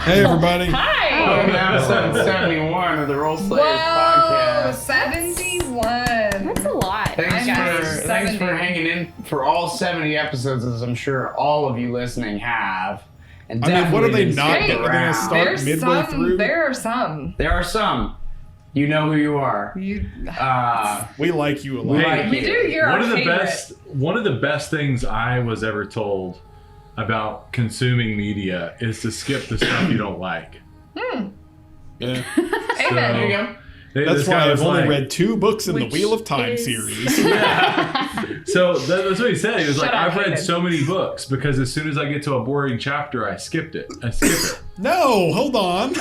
Hey, everybody. Hi. Welcome to episode 71 of the Role Slayers podcast. 71. That's a lot. Thanks for hanging in for all 70 episodes, as I'm sure all of you listening have. And I mean, what are they definitely not stick going to around. start There's midway through? There are some. There are some. You know who you are. We like you a We lot. like We you. do. You're one our of the favorite. best things I was ever told about consuming media is to skip the stuff you don't like. Yeah. Amen. There you go. That's why I've only read 2 books in the Which Wheel of Time is- series. So that's what he said. He was Shut like, up, I've read Hayden. so many books because as soon as I get to a boring chapter, I skip it. No, hold on.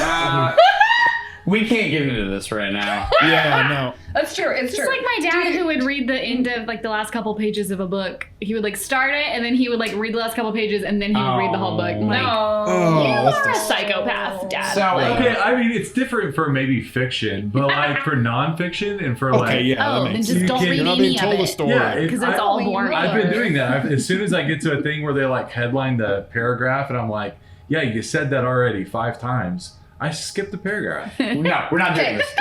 We can't get into this right now. Yeah, no. That's true. It's Just true. like my dad, who would read the end of like the last couple pages of a book. He would like start it, and then he would like read the last couple pages, and then he would read the whole book. Like, Oh, you that's are a just... psychopath, Dad. So, Okay, I mean, it's different for maybe fiction, but like for nonfiction and for Okay, like... yeah, Oh, that then makes just sense. don't read You're not any being told of a it. story. Yeah, because it's all boring. I've been doing that. As soon as I get to a thing where they like headline the paragraph and I'm like, yeah, you said that already 5 times, I skip the paragraph. no, we're not doing Okay, this.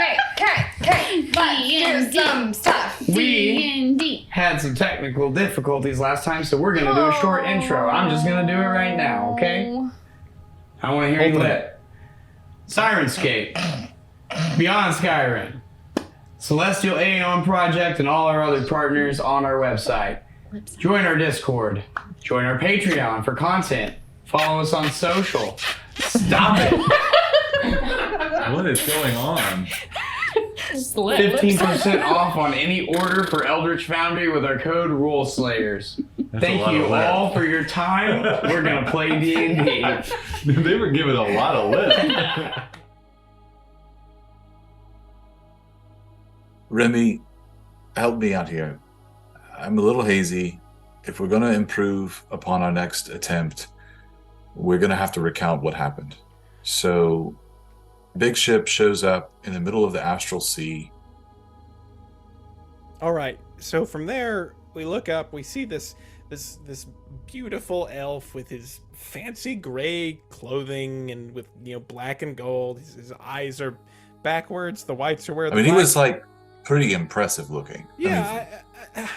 okay. Let's do some stuff. We D&D. had some technical difficulties last time, so we're gonna do a short intro. I'm just gonna do it right now, okay? I want to hear you Hold on. lit. Sirenscape, Beyond Skyrim, Celestial Aeon Project, and all our other partners on our website. Join our Discord. Join our Patreon for content. Follow us on social. Stop it. What is going on? 15% off on any order for Eldritch Foundry with our code RuleSlayers. That's a Thank lot you of lip. all for your time. We're gonna play D&D. They were giving a lot of lip. Remy, help me out here. I'm a little hazy. If we're going to improve upon our next attempt, we're going to have to recount what happened. So, big ship shows up in the middle of the Astral Sea. All right. So from there, we look up. We see this beautiful elf with his fancy gray clothing and with black and gold. His eyes are backwards. The whites are where the I mean, he black- was like pretty impressive looking. Yeah,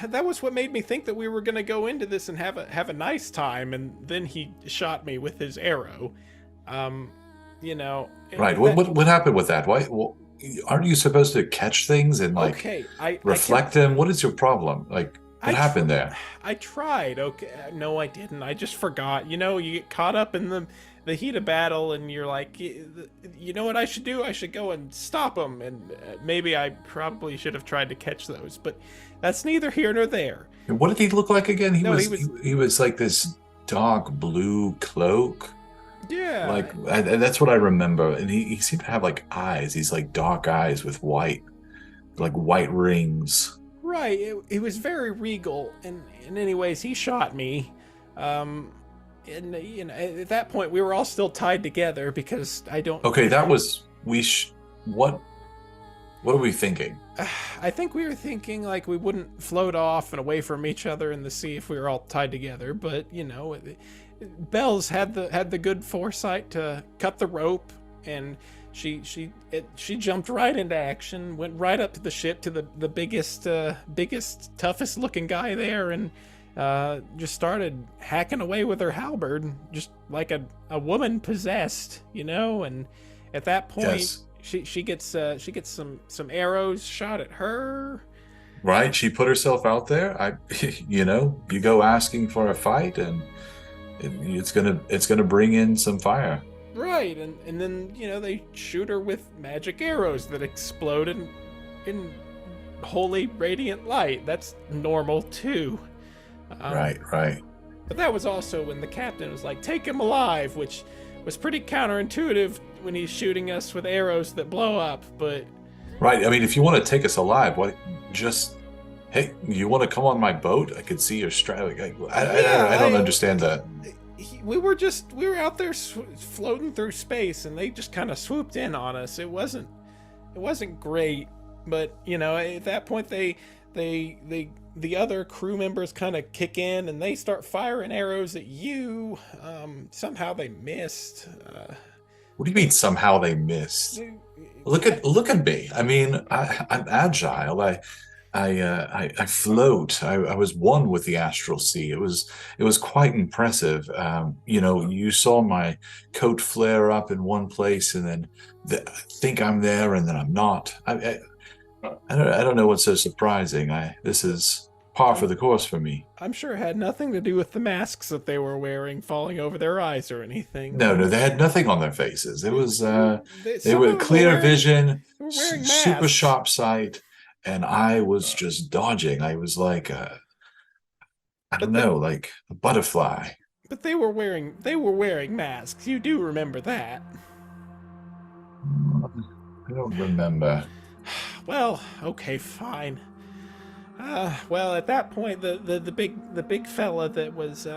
that was what made me think that we were going to go into this and have a nice time. And then he shot me with his arrow. Right. What happened with that? Why? Well, aren't you supposed to catch things and like Okay, reflect them? What is your problem? Like, what happened there? I tried. Okay, no, I didn't. I just forgot. You get caught up in the heat of battle, and you're like, you know what I should do? I should go and stop them. And maybe I probably should have tried to catch those, but that's neither here nor there. And what did he look like again? No, He was like this dark blue cloak. Yeah. And that's what I remember. And he seemed to have like eyes. He's like dark eyes with white rings. Right. It was very regal. And anyways, he shot me. And at that point we were all still tied together because I don't. Okay, that was what are we thinking? I think we were thinking like we wouldn't float off and away from each other in the sea if we were all tied together. But Bells had the good foresight to cut the rope, and she jumped right into action, went right up to the ship to the biggest toughest looking guy there, and just started hacking away with her halberd, just like a woman possessed, and at that point. Yes. She gets some arrows shot at her. Right, she put herself out there. You go asking for a fight, and it's gonna bring in some fire. Right, and then they shoot her with magic arrows that explode in holy radiant light. That's normal too. Right. But that was also when the captain was like, "Take him alive," which was pretty counterintuitive when he's shooting us with arrows that blow up. But Right. I mean, if you want to take us alive, hey, you want to come on my boat? I could see your strap. I don't understand that. we were out there floating through space, and they just kind of swooped in on us. It wasn't great, but at that point the other crew members kind of kick in and they start firing arrows at you. Somehow they missed. What do you mean somehow they missed? Look at me. I mean, I'm agile. I float. I was one with the astral sea. It was quite impressive. You saw my coat flare up in one place, and then I think I'm there, and then I'm not. I don't know what's so surprising. This is par for the course for me. I'm sure it had nothing to do with the masks that they were wearing falling over their eyes or anything. No, they had nothing on their faces. It was they Some were of them clear wearing- vision, they were wearing super masks. sharp sight, and I was just dodging. I was like I don't know, like a butterfly. But they were wearing masks. You do remember that. I don't remember. Well, okay, fine. Well, at that point, the big fella that was,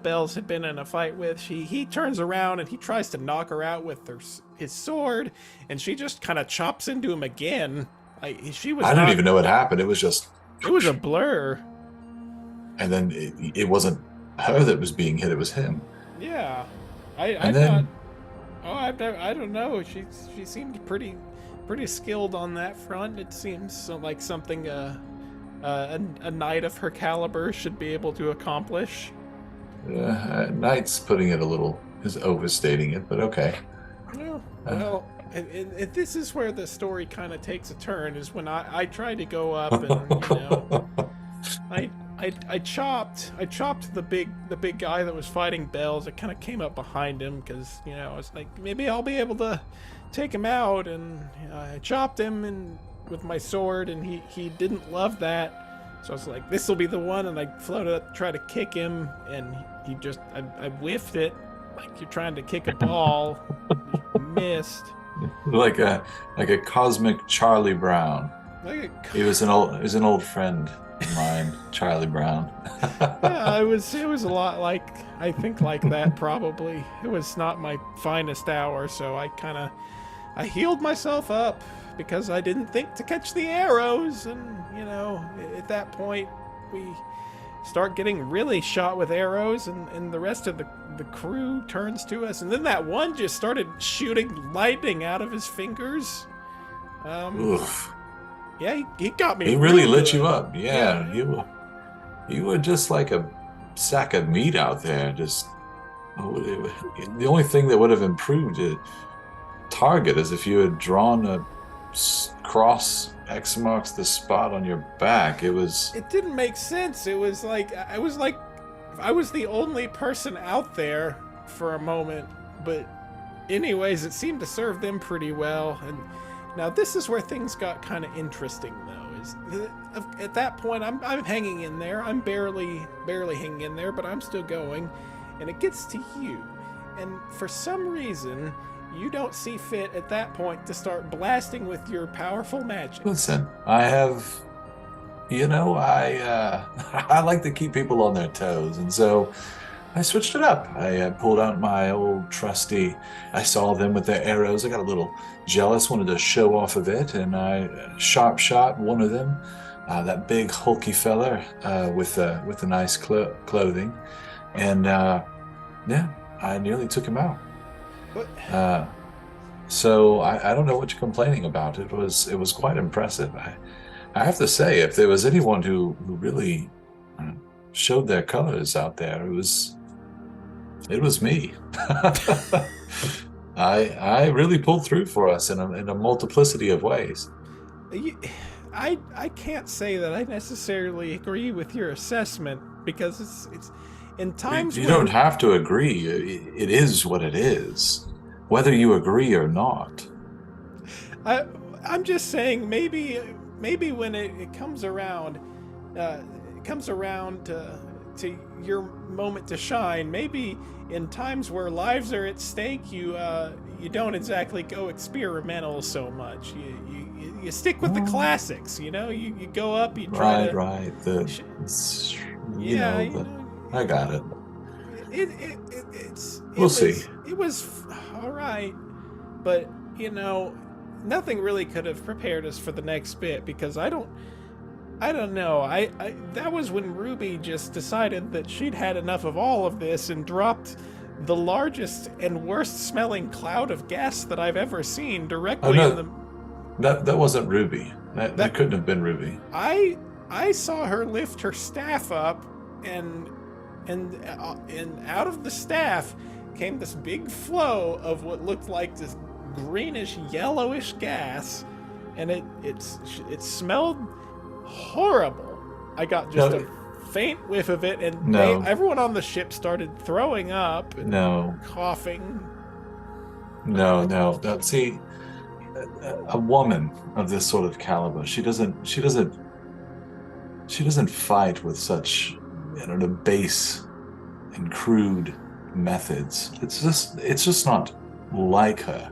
Bells had been in a fight with, he turns around and he tries to knock her out with his sword, and she just kind of chops into him again. She was. I don't even know what happened. It was just. It was a blur. And then it wasn't her that was being hit; it was him. Yeah, I don't know. She seemed pretty skilled on that front. It seems like something a knight of her caliber should be able to accomplish. Knight's putting it is overstating it, but okay. Yeah, well, and this is where the story kind of takes a turn. Is when I tried to go up and I chopped the big guy that was fighting Bells. I kind of came up behind him because I was like, maybe I'll be able to take him out, and I chopped him with my sword, and he didn't love that. So I was like, this will be the one, and I floated up to try to kick him, and I whiffed it like you're trying to kick a ball. Missed. Like a cosmic Charlie Brown. He was an old friend of mine, Charlie Brown. Yeah, it was a lot like that probably. It was not my finest hour, so I healed myself up because I didn't think to catch the arrows, and at that point we start getting really shot with arrows, and the rest of the crew turns to us, and then that one just started shooting lightning out of his fingers. Oof. Yeah, he got me. He really real lit good. you up. Yeah, you were just like a sack of meat out there. Just the only thing that would have improved it target is if you had drawn a cross X marks the spot on your back. It didn't make sense. It was like I was the only person out there for a moment, but anyways, it seemed to serve them pretty well. And now this is where things got kind of interesting, though. Is at that point I'm hanging in there. I'm barely hanging in there, but I'm still going. And it gets to you, and for some reason you don't see fit at that point to start blasting with your powerful magic. Listen, I have, I like to keep people on their toes, and so I switched it up. I pulled out my old trusty. I saw them with their arrows. I got a little jealous, wanted to show off a bit, and I sharp shot one of them, that big hulky fella with the nice clothing, and I nearly took him out. So I don't know what you're complaining about. It was quite impressive. I have to say, if there was anyone who really showed their colors out there, it was me. I really pulled through for us in a multiplicity of ways. I can't say that I necessarily agree with your assessment, because it's in times you don't have to agree. It is what it is, whether you agree or not. I'm just saying, maybe when it comes around, to your moment to shine. Maybe in times where lives are at stake, you don't exactly go experimental so much. You stick with the classics. You go up. You try to. Right. I got it. We'll see. It was all right, but nothing really could have prepared us for the next bit, because I don't know. That was when Ruby just decided that she'd had enough of all of this and dropped the largest and worst smelling cloud of gas that I've ever seen Oh, directly no. in the... That wasn't Ruby. That couldn't have been Ruby. I saw her lift her staff up, and out of the staff came this big flow of what looked like this greenish yellowish gas, and it smelled horrible. I got just a faint whiff of it, and everyone on the ship started throwing up and coughing. No. See, a woman of this sort of caliber, she doesn't fight with such base and crude methods. It's just not like her.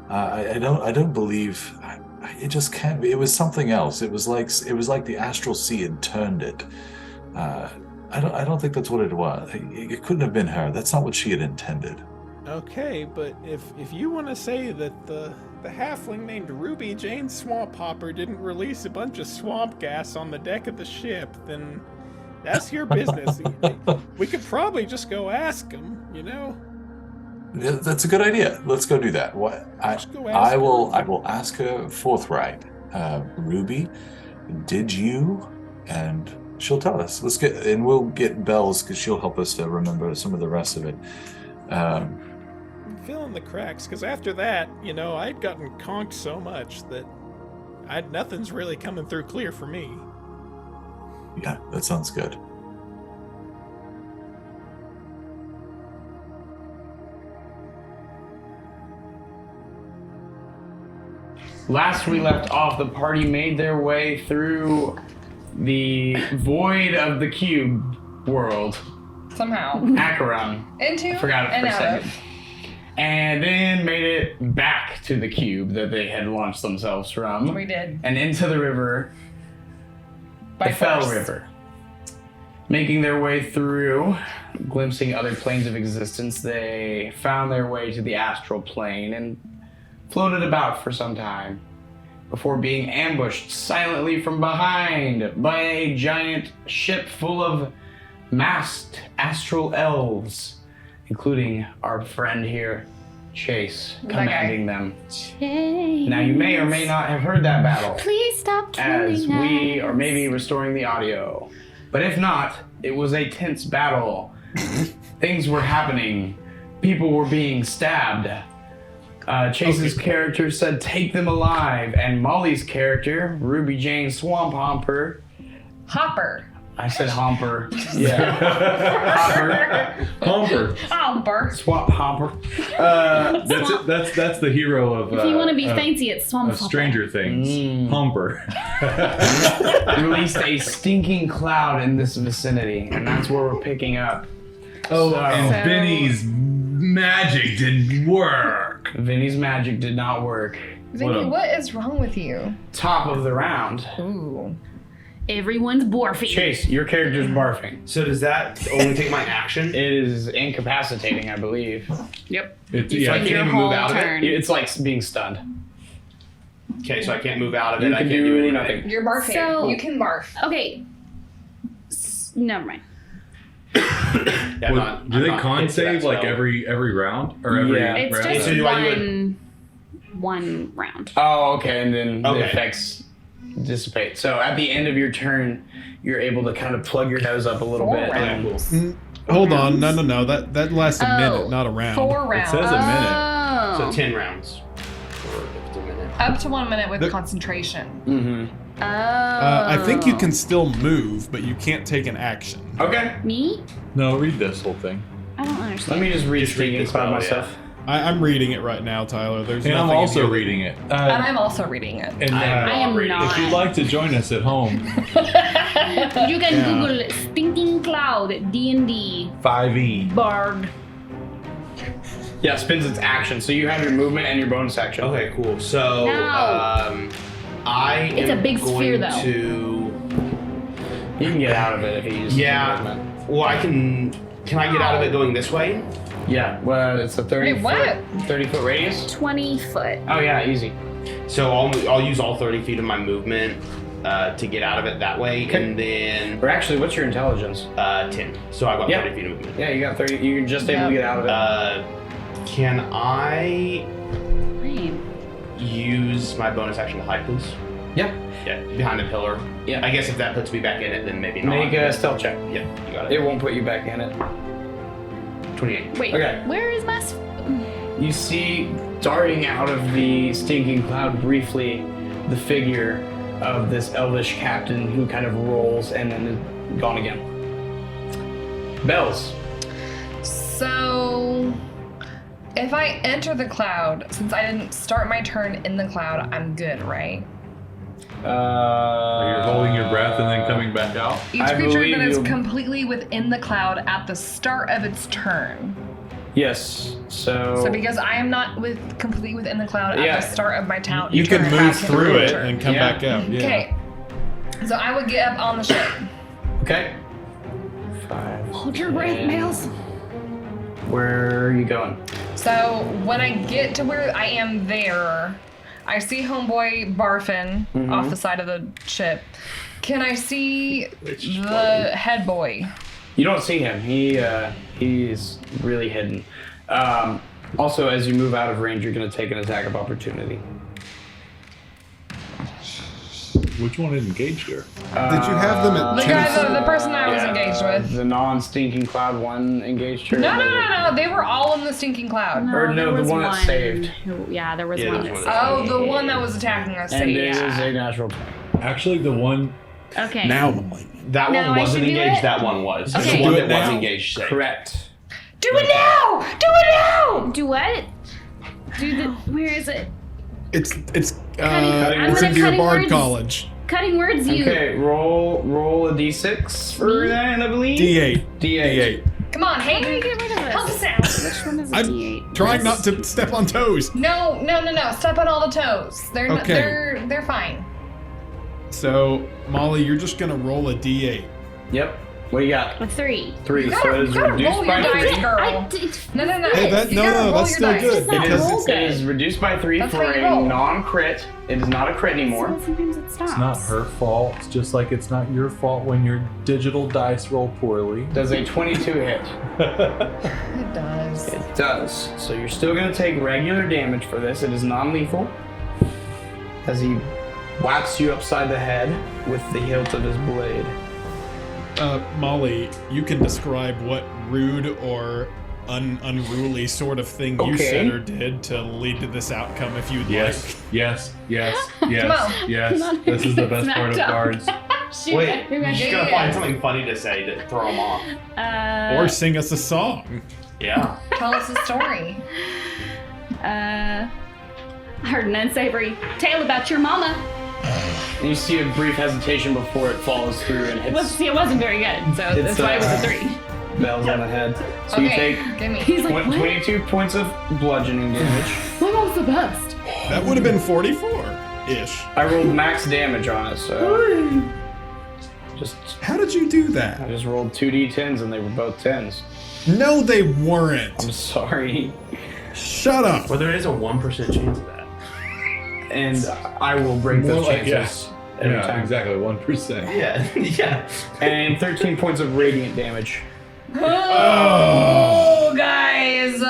I don't believe it just can't be. It was something else. It was like the astral sea had turned it. I don't think that's what it was. It couldn't have been her. That's not what she had intended. Okay, but if you want to say that the halfling named Ruby Jane Swamp Hopper didn't release a bunch of swamp gas on the deck of the ship, then that's your business. We could probably just go ask him, Yeah, that's a good idea. Let's go do that. I will ask her forthright. Ruby, did you? And she'll tell us. We'll get Bells because she'll help us to remember some of the rest of it. Fill in the cracks, because after that, I'd gotten conked so much that nothing's really coming through clear for me. Yeah, that sounds good. Last we left off, the party made their way through the void of the cube world. Somehow. Acheron. Into Forgot it and for a out second. of. And then made it back to the cube that they had launched themselves from. We did. And into the river. By the Fell force. River. Making their way through, glimpsing other planes of existence, they found their way to the astral plane and floated about for some time before being ambushed silently from behind by a giant ship full of masked Astral Elves, including our friend here, Chase, commanding them. Chase. Now you may or may not have heard that battle, Please stop killing as we us. are maybe restoring the audio. But if not, it was a tense battle. Things were happening. People were being stabbed. Chase's character said, "Take them alive," and Molly's character, Ruby Jane Swamp Hopper. I said Homper. Yeah. Hopper. Swamp Homper. That's the hero of. If you want to be fancy, it's Swamp of Hopper. Stranger Things. Humper. Released a stinking cloud in this vicinity, and that's where we're picking up. And Vinny's magic didn't work. Vinny's magic did not work. Vinny, what is wrong with you? Top of the round. Ooh. Everyone's barfing. Chase, your character's barfing. So does that only take my action? It is incapacitating, I believe. Yep. It's, So I yeah, can't Your even move whole out of turn. It's like being stunned. Okay, so I can't move out of You it. I can can't do do anything. nothing. You're barfing. So- You can barf. Okay. Never mind. Yeah, I'm Well, not- do I'm they not con hit for that save like spell. every round or every Yeah. It's round? just So do I do one round. Oh, okay, and then the Okay. effects dissipate. So at the end of your turn, you're able to kind of plug your nose up a little 4 bit. rounds. Hold on. No. That lasts a Oh. minute, not a round. 4 It rounds. says a minute. Oh. So 10 rounds. Or 50 minutes. Up to 1 minute with The- concentration. Mm-hmm. Oh. I think you can still move, but you can't take an action. Okay. Me? No, read this whole thing. I don't understand. Let me just read Just read Stinking this Cloud spell, myself. I'm reading it right now, Tyler. There's And nothing I'm in also here. reading it. And I'm also reading it. And I am not. if you'd like to join us at home, You can Yeah. Google Stinking Cloud D&D 5e. Bard. Yeah, spends its action. So you have your movement and your bonus action. Okay, cool. So, No. I It's am a big going sphere, though. to... You can get out of it if you use Yeah. movement. Well, I can... Can I get out of it going this way? Yeah, well, it's a 30 Wait, what? 30-foot radius. 20 foot. Oh yeah, easy. So I'll use all 30 feet of my movement to get out of it that way, and then Or actually, what's your intelligence? 10. So I got Yeah. 30 feet of movement. Yeah, you got 30. You're just able to get out of it. Can I Great. use my bonus action to hide, please? Yeah. Yeah, behind a pillar. Yeah. I guess if that puts me back in it, then maybe not. Make a stealth check. Yeah, you got it. It won't put you back in it. 28. Wait, Okay. where is my... You see darting out of the stinking cloud briefly the figure of this elvish captain who kind of rolls and then is gone again. Bells. So, if I enter the cloud, since I didn't start my turn in the cloud, I'm good, right? You're holding your breath and then coming back out. Each I creature believe that is you- completely within the cloud at the start of its turn. Yes. So. So because I am not completely within the cloud Yeah. at the start of my town, You can turn, I move through it enter. and come Yeah. back out. Yeah. Okay. So I would get up on the ship. Okay. 5. Hold your breath, Nails. Where are you going? So when I get to where I am there, I see homeboy barfing off the side of the ship. Can I see the head boy? You don't see him. He's really hidden. Also, as you move out of range, you're going to take an attack of opportunity. Which one is engaged here? Did you have them at The two? guy, the person I was engaged with. The non-stinking cloud one engaged her. No. They were all in the stinking cloud. Or no, there the was one that saved. Yeah, there was Yeah, one there that was saved. one. Oh, the one that was attacking us. And it saved. is a natural 20. Actually, the one. Okay. Now, Molly. That No, one I wasn't should do engaged, it? that one was. Okay. The one Do it that was now. engaged saved. Correct. Do it now! Do it now! Do what? Do the... Where is it? It's I'm it's gonna into your cutting bard words. college. Cutting words, you... Okay, roll a d6 for that, I believe. D8. D8. Come on, How do we Hayden. get rid of Help this? us out. Which one is a I'm D8? trying not to step on toes. No. Step on all the toes. They're Okay. they're fine. So, Molly, you're just gonna roll a D8. Yep. What do you got? A 3. 3. You So gotta, it is you gotta reduced roll your by dice, 3. girl. No. Hey, that- You no, gotta no, roll that's your still dice. good, It's not because roll It good. is reduced by 3 That's for how you a roll. non-crit. It is not a crit anymore. So sometimes it stops. It's not her fault. It's just like it's not your fault when your digital dice roll poorly. Does a 22 hit? It does. It does. So you're still going to take regular damage for this. It is non-lethal. As he whacks you upside the head with the hilt of his blade. Molly, you can describe what rude or unruly sort of thing you Okay. said or did to lead to this outcome if you'd Yes, yes, yes, Come yes, on. yes. This is the best part of Smacked up. cards. Shit. Wait, Maybe I you just should- gotta find something funny to say to throw them off. like. Or sing us a song. Yeah. Tell us a story. I heard an unsavory tale about your mama. And you see a brief hesitation before it follows through and hits It wasn't very good, so It's, that's why it was a 3. bells on the head. So you Okay, take give me. He's like, what? 22 points of bludgeoning damage. My mom's the best. That would have been 44-ish. I rolled max damage on it, so just How did you do I that? just rolled 2d10s and they were both 10s. No, they weren't. I'm sorry. Shut up. Well, there is a 1% chance of that. And I will break More those like, chances every Yeah, time. exactly, 1%. Yeah, yeah. And 13 points of radiant damage. Oh, guys.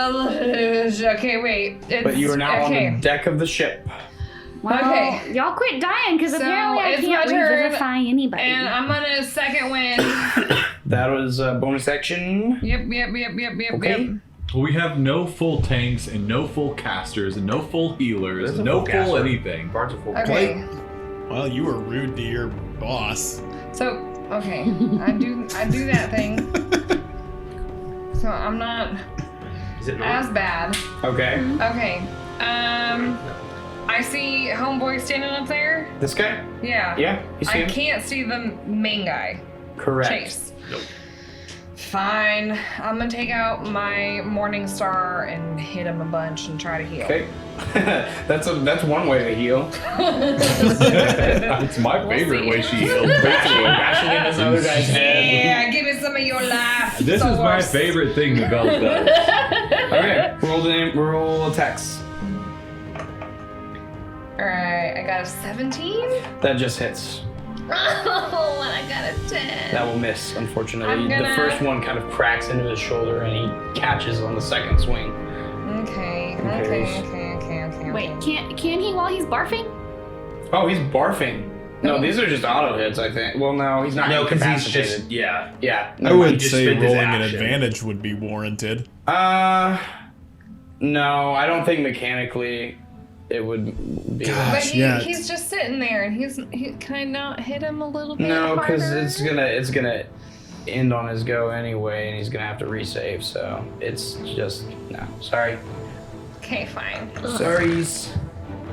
Okay, wait. It's, But you are now okay. on the deck of the ship. Well, Okay. y'all quit dying because So, apparently I it's can't my turn, revivify anybody. And I'm gonna second wind. That was a bonus action. Yep. Okay. We have no full tanks and no full casters and no full healers There's and a no full full caster. anything. Bards are full. Okay. Well, you were rude to your boss. So, okay. I do that thing. So I'm not Is it as not? bad. Okay. Okay. I see homeboy standing up there. This guy? Yeah. Yeah, you see I him? can't see the main guy. Correct. Chase. Fine. I'm gonna take out my Morning Star and hit him a bunch and try to heal. Okay. that's one way to heal. It's my favorite see. way she healed. Bashing in this other guy's head. Yeah, give me some of your life. This is my source. favorite thing that Belle does. Okay. Roll attacks. Alright, I got a 17. That just hits. Oh, and I got a 10. That will miss, unfortunately. I'm gonna- The first one kind of cracks into his shoulder and he catches on the second swing. Okay. Wait, can't he while he's barfing? Oh, he's barfing. No, these are just auto hits, I think. Well, no, he's not No, because he's incapacitated. just yeah. Yeah. I would just say spent his rolling an action. advantage would be warranted. No, I don't think mechanically it would be. But Yeah. he's just sitting there, and can I not hit him a little bit No, harder? because it's gonna end on his go anyway, and he's gonna have to resave. So it's just no. Sorry. Okay, fine. Sorries.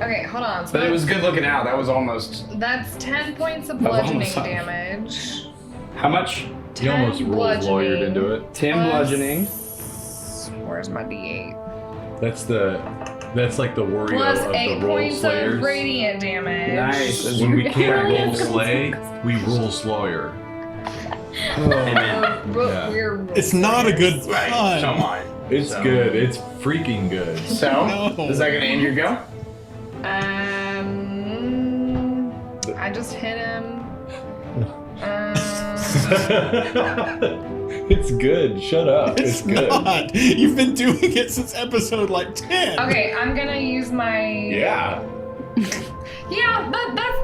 Okay, hold on. So But it was good looking out. That was almost. That's 10 points of That was bludgeoning almost- damage. How much? You almost 10 rolled lawyered bludgeoning. into it. 10 Plus- bludgeoning. Where's my D8? That's like the Wario Plus of 8 the roll points slayers. of radiant damage. Nice. When we can't roll slay, we roll slawyer. Amen. Yeah. It's not a good Right. pun. Come on. It's So- good. It's freaking good. So, No. is that gonna end your go? I just hit him. It's good. Shut up. It's good. not. You've been doing it since episode like 10. Okay, I'm gonna use my. Yeah. Yeah,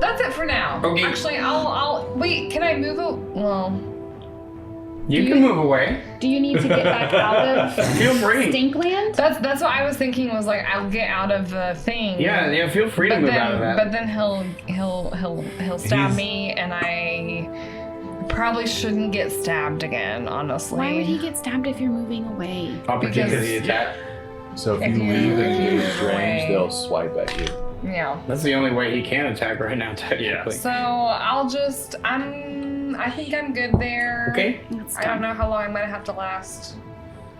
that's it for now. Okay. Actually, I'll wait. Can I move it? Well, You can move away. Do you need to get back out of Feel free. Stinkland? that's what I was thinking. Was like I'll get out of the thing. Yeah, feel free to But move then, out of that. but then he'll stab He's- me, and I probably shouldn't get stabbed again. Honestly. Why would he get stabbed if you're moving away? Opportunity because- attack. So if If you you leave and move use range, away. they'll swipe at you. Yeah. That's the only way he can attack right now, technically. So I think I'm good there. Okay. That's I don't dumb. know how long I'm gonna have to last.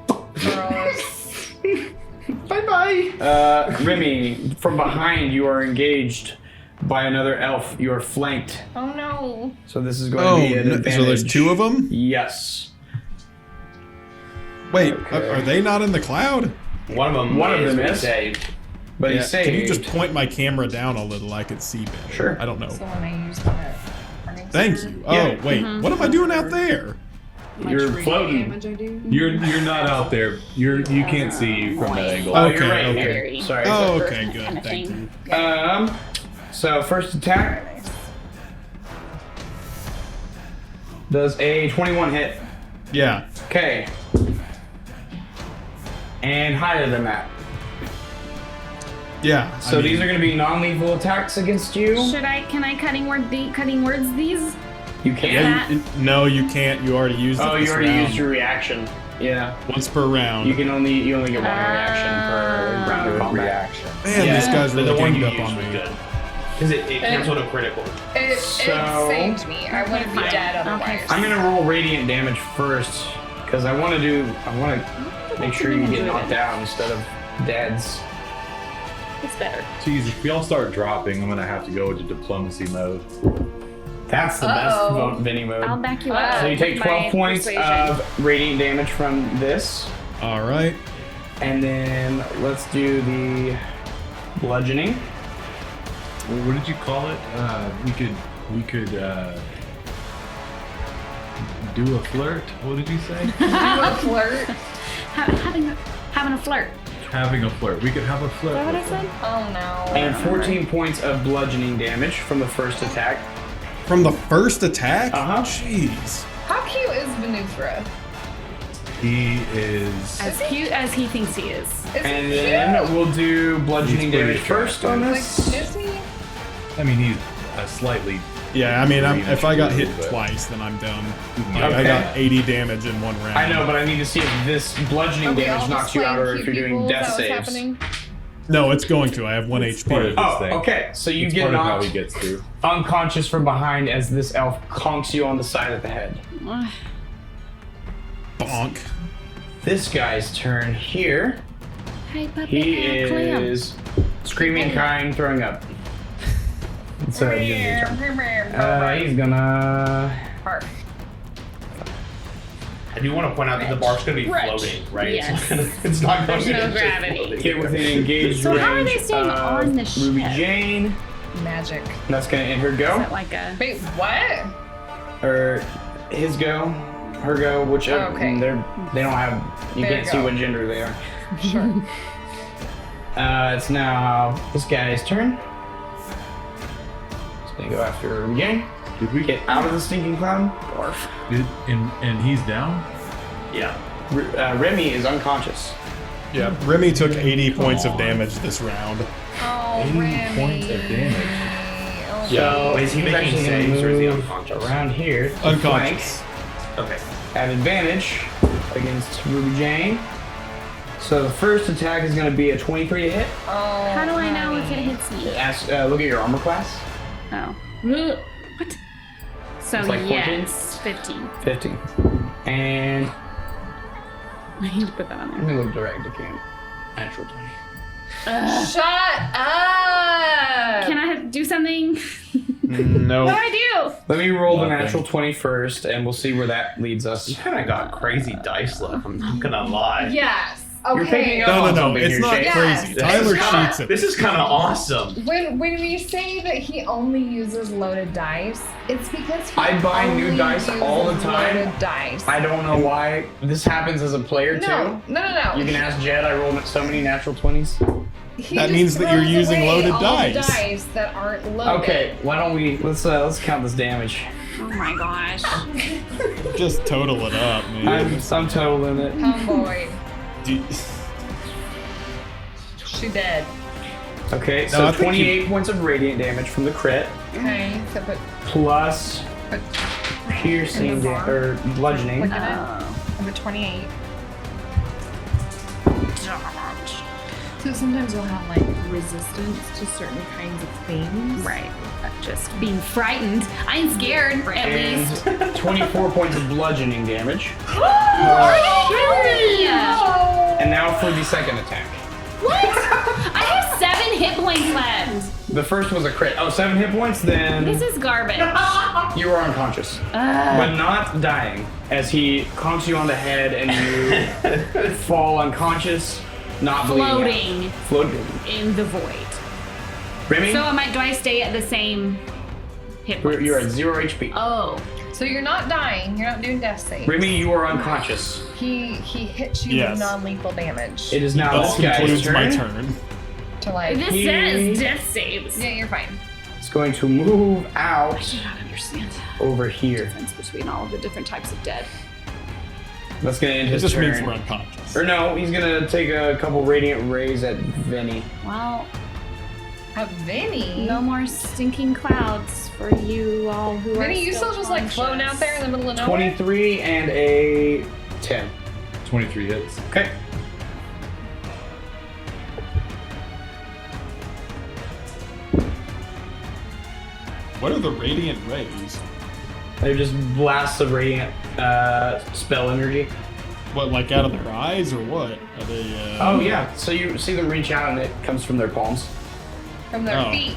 For all this. Bye-bye. Remy, from behind, you are engaged by another elf. You are flanked. Oh no. So this is going Oh, to be an advantage. so there's two of them? Yes. Wait, Okay. are they not in the cloud? One of them is saved. But Yeah, he's saved. Can you just point my camera down a little? I could see better. Sure. I don't know. So when I use that. Thank you. Oh, Yeah. wait. What am I doing out there? You're floating. Damage I do? You're not out there. You can't see you from that angle. Oh, Okay, you're right okay. here. Sorry. Oh, okay, Kind good. of Thank thing. you. So first attack does a 21 hit. Yeah. Okay. And higher than that. Yeah. So these are going to be non-lethal attacks against you. Can I cutting words these? You can. No, you can't. You already used it. Oh, this you already round. used your reaction. Yeah. Once per round. You only get one reaction per round of combat. Reaction. Man, Yeah. these guys The really one you ganged up used on was me. good. Because it canceled a critical. It So- saved me. I would have been dead otherwise. I'm gonna roll radiant damage first because I want to make sure you get knocked out instead of deads. It's better. Geez, if we all start dropping, I'm gonna have to go into diplomacy mode. That's the Uh-oh. best Vinny mode. I'll back you up. So you take 12 My points persuasion. of radiant damage from this, All right. and then let's do the bludgeoning. Well, what did you call it? We could do a flirt. What did you say? Do a flirt. having a flirt. Having a flirt. We could have a flirt. Is that what I with them. said? Oh no. And 14 points of bludgeoning damage from the first attack. From the first attack? Uh-huh. Jeez. How cute is Venufra? He is. As cute as he thinks he is. Is And he then cute? we'll do bludgeoning He's pretty damage first on Like, this. is he? I mean, he's a slightly. Yeah, I mean, if I got hit But- twice, then I'm done. Like, Okay. I got 80 damage in one round. I know, but I need to see if this bludgeoning Are we damage all knocks just you out playing or if cute you're people? doing Is death that what's saves. happening? No, it's going to. I have 1 part of HP. it. Oh, thing. okay. So you It's get part of how knocked he gets through. unconscious from behind as this elf conks you on the side of the head. Bonk. This guy's turn here. Hey, puppy, He hey, clam. is screaming, crying, throwing up. So he's gonna. Barf. I do want to point out that the barf's going to be Wretch. floating, right? Yes. It's not going There's to no be just gravity. floating. Get within engaged So range how are they staying of on the Ruby ship? Jane. magic. That's gonna end her Is go. that like a... Wait, what? Or his go. Her go, whichever. Oh, okay. They don't have. You There can't you see go. what gender they are. Sure. It's now this guy's turn. He's gonna go after again. Did we Get out of the stinking cloud. and he's down? Yeah. Remy is unconscious. Yeah, Remy took 80 points of damage this round. Oh, 80 Remy. points of damage. Oh, So Is he he's making actually gonna saves or is he move unconscious? around here? to Unconscious. Okay. flank at advantage against Ruby Jane. So the first attack is going to be a 23 to hit. Oh, How do I know if it honey. hits me? Ask, look at your armor class. Oh. What? So It's like 14? yes, 15. 15. And I need to put that on let there. me look direct again. Natural 20. Shut up! Can I do something? No. What do I do? Let me roll the Nothing. natural 20 first, and we'll see where that leads us. You kind of got crazy dice luck. I'm not gonna lie. Yes. Okay. You're picking up No, on no, something it's here, not Shay. crazy. Yes. Tyler cheats it. This is kind of awesome. When we say that he only uses loaded dice, it's because he I buy new only dice all the uses time. Loaded dice. I don't know why this happens as a player, no, too. no. You can ask Jed, I rolled so many natural 20s. He That just means that you're throws using away loaded all dice. The dice that aren't loaded. Okay, why don't we, let's count this damage. Oh my gosh. Just total it up, man. I'm totaling it. Homeboy, Do- she dead. Okay, No, so I think 28 points of radiant damage from the crit, Okay, so plus put piercing In the bar? or bludgeoning. look at it. Number 28. So sometimes you'll have like resistance to certain kinds of things. Right. Just being frightened. I'm scared, at least. And 24 points of bludgeoning damage. Are you kidding me? And now for the second attack. What? I have 7 hit points left. The first was a crit. Oh, 7 hit points, then This is garbage. you are unconscious. But not dying, as he conks you on the head and you fall unconscious, not bleeding. Floating Floating. in the void. Remy, So do I stay at the same hit points? you're at 0 HP. Oh. So you're not dying. You're not doing death saves. Remy, you are unconscious. He hits you Yes. with non-lethal damage. It is now That this guy's concludes turn. my turn. to like. This says death saves. Yeah, you're fine. It's going to move out I do not understand over here. the difference between all of the different types of dead. That's going to end It his just turn. means we're unconscious. Or no, he's going to take a couple radiant rays at Vinny. Well, Have Vinny. no more stinking clouds for you all who are Vinny, you still just like floating out there in the middle of nowhere. 23 and a 10. 23 hits. Okay. What are the radiant rays? They're just blasts of radiant spell energy. What, like out of their eyes or what? Are they? Oh yeah, so you see them reach out and it comes from their palms. From their Oh. feet.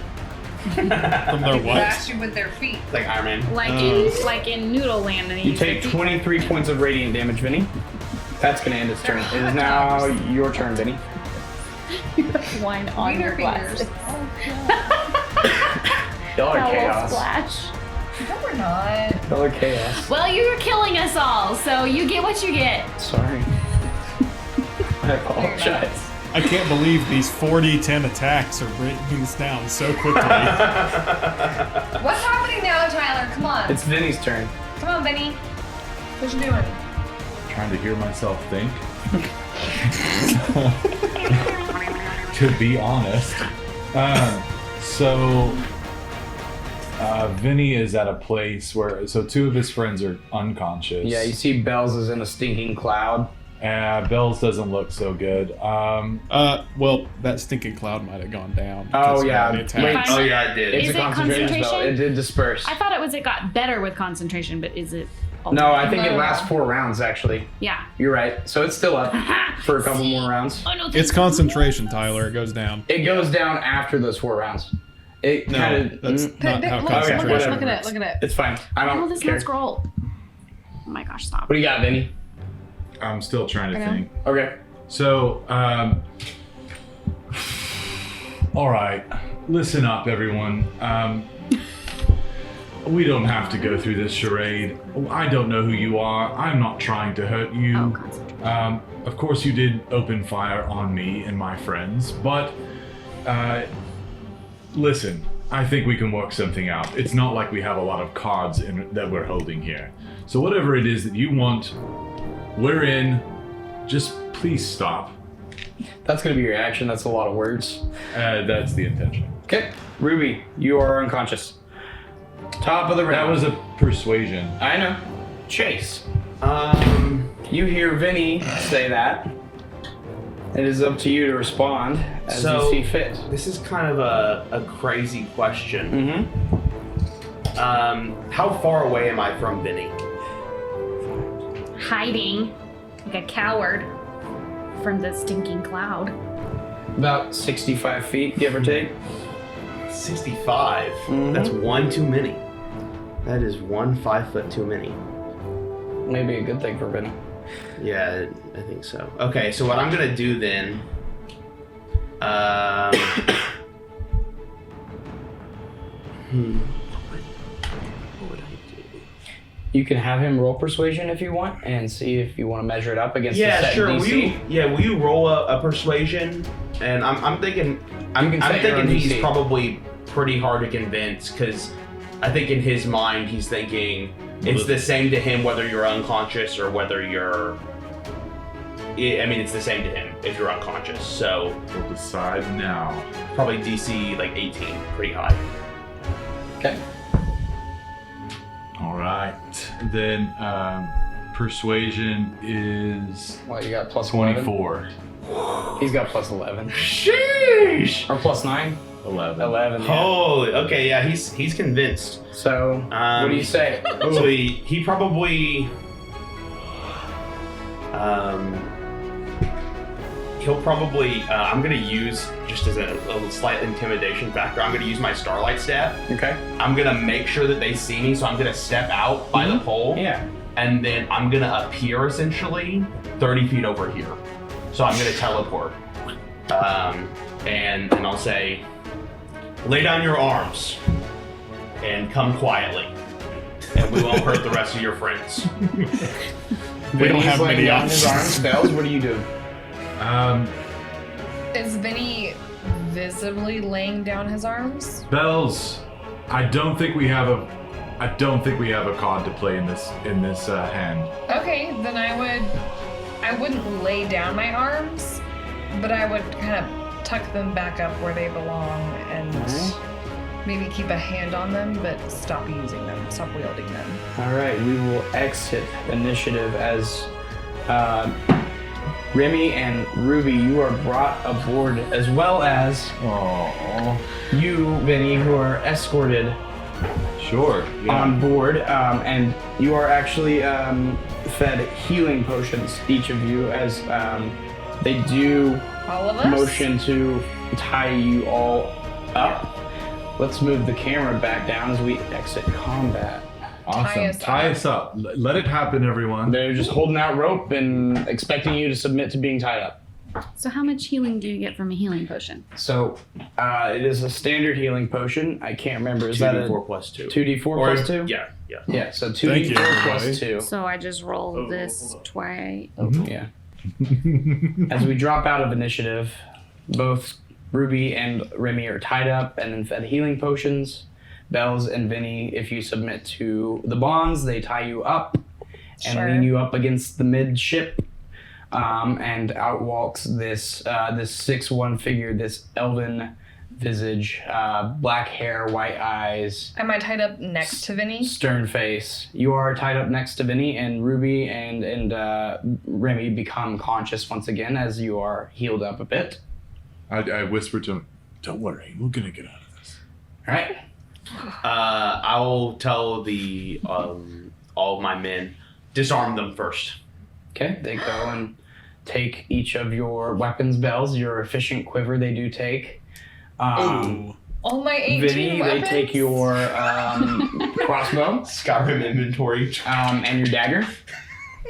From their what? Blast you with their feet. It's like Iron Man. like in Noodle Land. And You take 23 points of radiant damage, Vinny. That's gonna end its turn. It is now your turn, Vinny. wine on Wiener your fingers. glasses. Y'all are Foul chaos. splash. No, we're not. Y'all are chaos. Well, you're killing us all, so you get what you get. Sorry. I apologize. I can't believe these 40-10 attacks are breaking us down so quickly. What's happening now, Tyler? Come on. It's Vinny's turn. Come on, Vinny. What you doing? Trying to hear myself think. To be honest. Vinny is at a place where, so 2 of his friends are unconscious. Yeah, you see Bells is in a stinking cloud. Bells doesn't look so good. Well, that stinking cloud might have gone down. Oh, because of yeah. the attack. Wait. Oh yeah, I did. It's Is a it concentration spell. concentration? It did disperse. I thought it got better with concentration, but is it? No, I think it No. lasts 4 rounds, actually. Yeah. You're right. So it's still up for a couple more rounds. Oh no. It's concentration, Tyler. It goes down. It goes down after those 4 rounds. It No, kind of... that's not how Look, concentration whatever. look at it. works. Look at it. It's fine. I Oh, don't this care. not scroll. Oh my gosh! Stop. What do you got, Vinny? I'm still trying to I know. think. Okay. So, All right, listen up, everyone. We don't have to go through this charade. I don't know who you are. I'm not trying to hurt you. Of course, you did open fire on me and my friends, but listen, I think we can work something out. It's not like we have a lot of cards that we're holding here. So whatever it is that you want, we're in. Just please stop. That's going to be your action. That's a lot of words. That's the intention. Okay. Ruby, you are unconscious. Top of the round. That was a persuasion. I know. Chase. You hear Vinny say that. It is up to you to respond as you see fit. This is kind of a crazy question. How far away am I from Vinny? Hiding like a coward from the stinking cloud. About 65 feet, give or take. 65? That's one too many. That is 1 5 foot too many. Maybe a good thing for Vinny. Yeah, I think so. Okay, so what I'm gonna do then... What would I do? You can have him roll persuasion if you want, and see if you want to measure it up against the set sure. DC. Will you roll a persuasion? And I'm thinking he's probably pretty hard to convince, because I think in his mind he's thinking it's the same to him whether you're unconscious or whether you're... I mean, it's the same to him if you're unconscious. So We'll decide now. probably DC like 18, pretty high. Okay. All right. Then persuasion is Well, you got plus 11. 24. He's got plus 11. Sheesh! Or plus 9? 11. 11. Yeah. Holy, okay, yeah, he's convinced. So, what do you say? So he probably he'll probably I'm gonna use, just as a slight intimidation factor, I'm gonna use my starlight staff. Okay. I'm gonna make sure that they see me, so I'm gonna step out by the pole. Yeah. And then I'm gonna appear essentially 30 feet over here. So I'm gonna teleport. And I'll say, lay down your arms and come quietly. And we won't hurt the rest of your friends. We don't have many on his options. arms. Bells, what do you do? Is Vinny visibly laying down his arms? Bells, I don't think we have a card to play in this hand. Okay, then I wouldn't lay down my arms, but I would kind of tuck them back up where they belong and maybe keep a hand on them, but stop using them, stop wielding them. All right, we will exit initiative as Remy and Ruby, you are brought aboard, as well as you, Vinny, who are escorted on board, and you are actually fed healing potions, each of you, as they do All of us? motion to tie you all up. Let's move the camera back down as we exit combat. Awesome. Tie us up. Let it happen, everyone. They're just holding out rope and expecting you to submit to being tied up. So how much healing do you get from a healing potion? So it is a standard healing potion. I can't remember. Is that a 2d4 plus 2? 2d4 plus 2? Yeah. Yeah, so Thank you, 2d4 plus everybody. 2. So I just roll this twice. Yeah. As we drop out of initiative, both Ruby and Remy are tied up and then fed healing potions. Bells and Vinny, if you submit to the bonds, they tie you up and lean you up against the midship. And out walks this 6'1" figure, this elven visage, black hair, white eyes. Am I tied up next to Vinny? Stern face. You are tied up next to Vinny, and Ruby and Remy become conscious once again as you are healed up a bit. I whisper to him, "Don't worry, we're gonna get out of this." All right. I'll tell the all of my men, disarm them first. Okay, they go and take each of your weapons, Bells, your efficient quiver they do take. All my 18 Vinny, weapons? they take your crossbow. Skyrim inventory. And your dagger.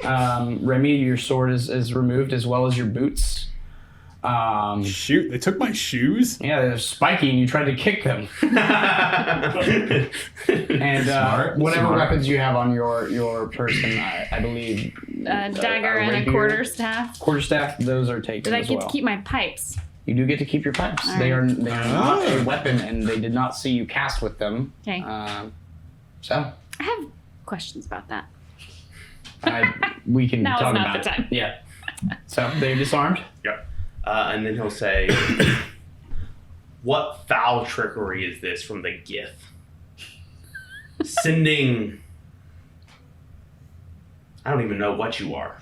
Remy, your sword is removed, as well as your boots. Shoot, they took my shoes? Yeah, they're spiky and you tried to kick them. And whatever weapons you have on your person, I believe... dagger and a quarterstaff. Quarterstaff, those are taken Did I as get well. to keep my pipes? You do get to keep your pipes. All They are right. not a weapon, and they did not see you cast with them. Okay. So I have questions about that. we can Now is talk not about the time. it. Yeah. So they're disarmed. Yep. And then he'll say, "What foul trickery is this from the Gith? Sending... I don't even know what you are.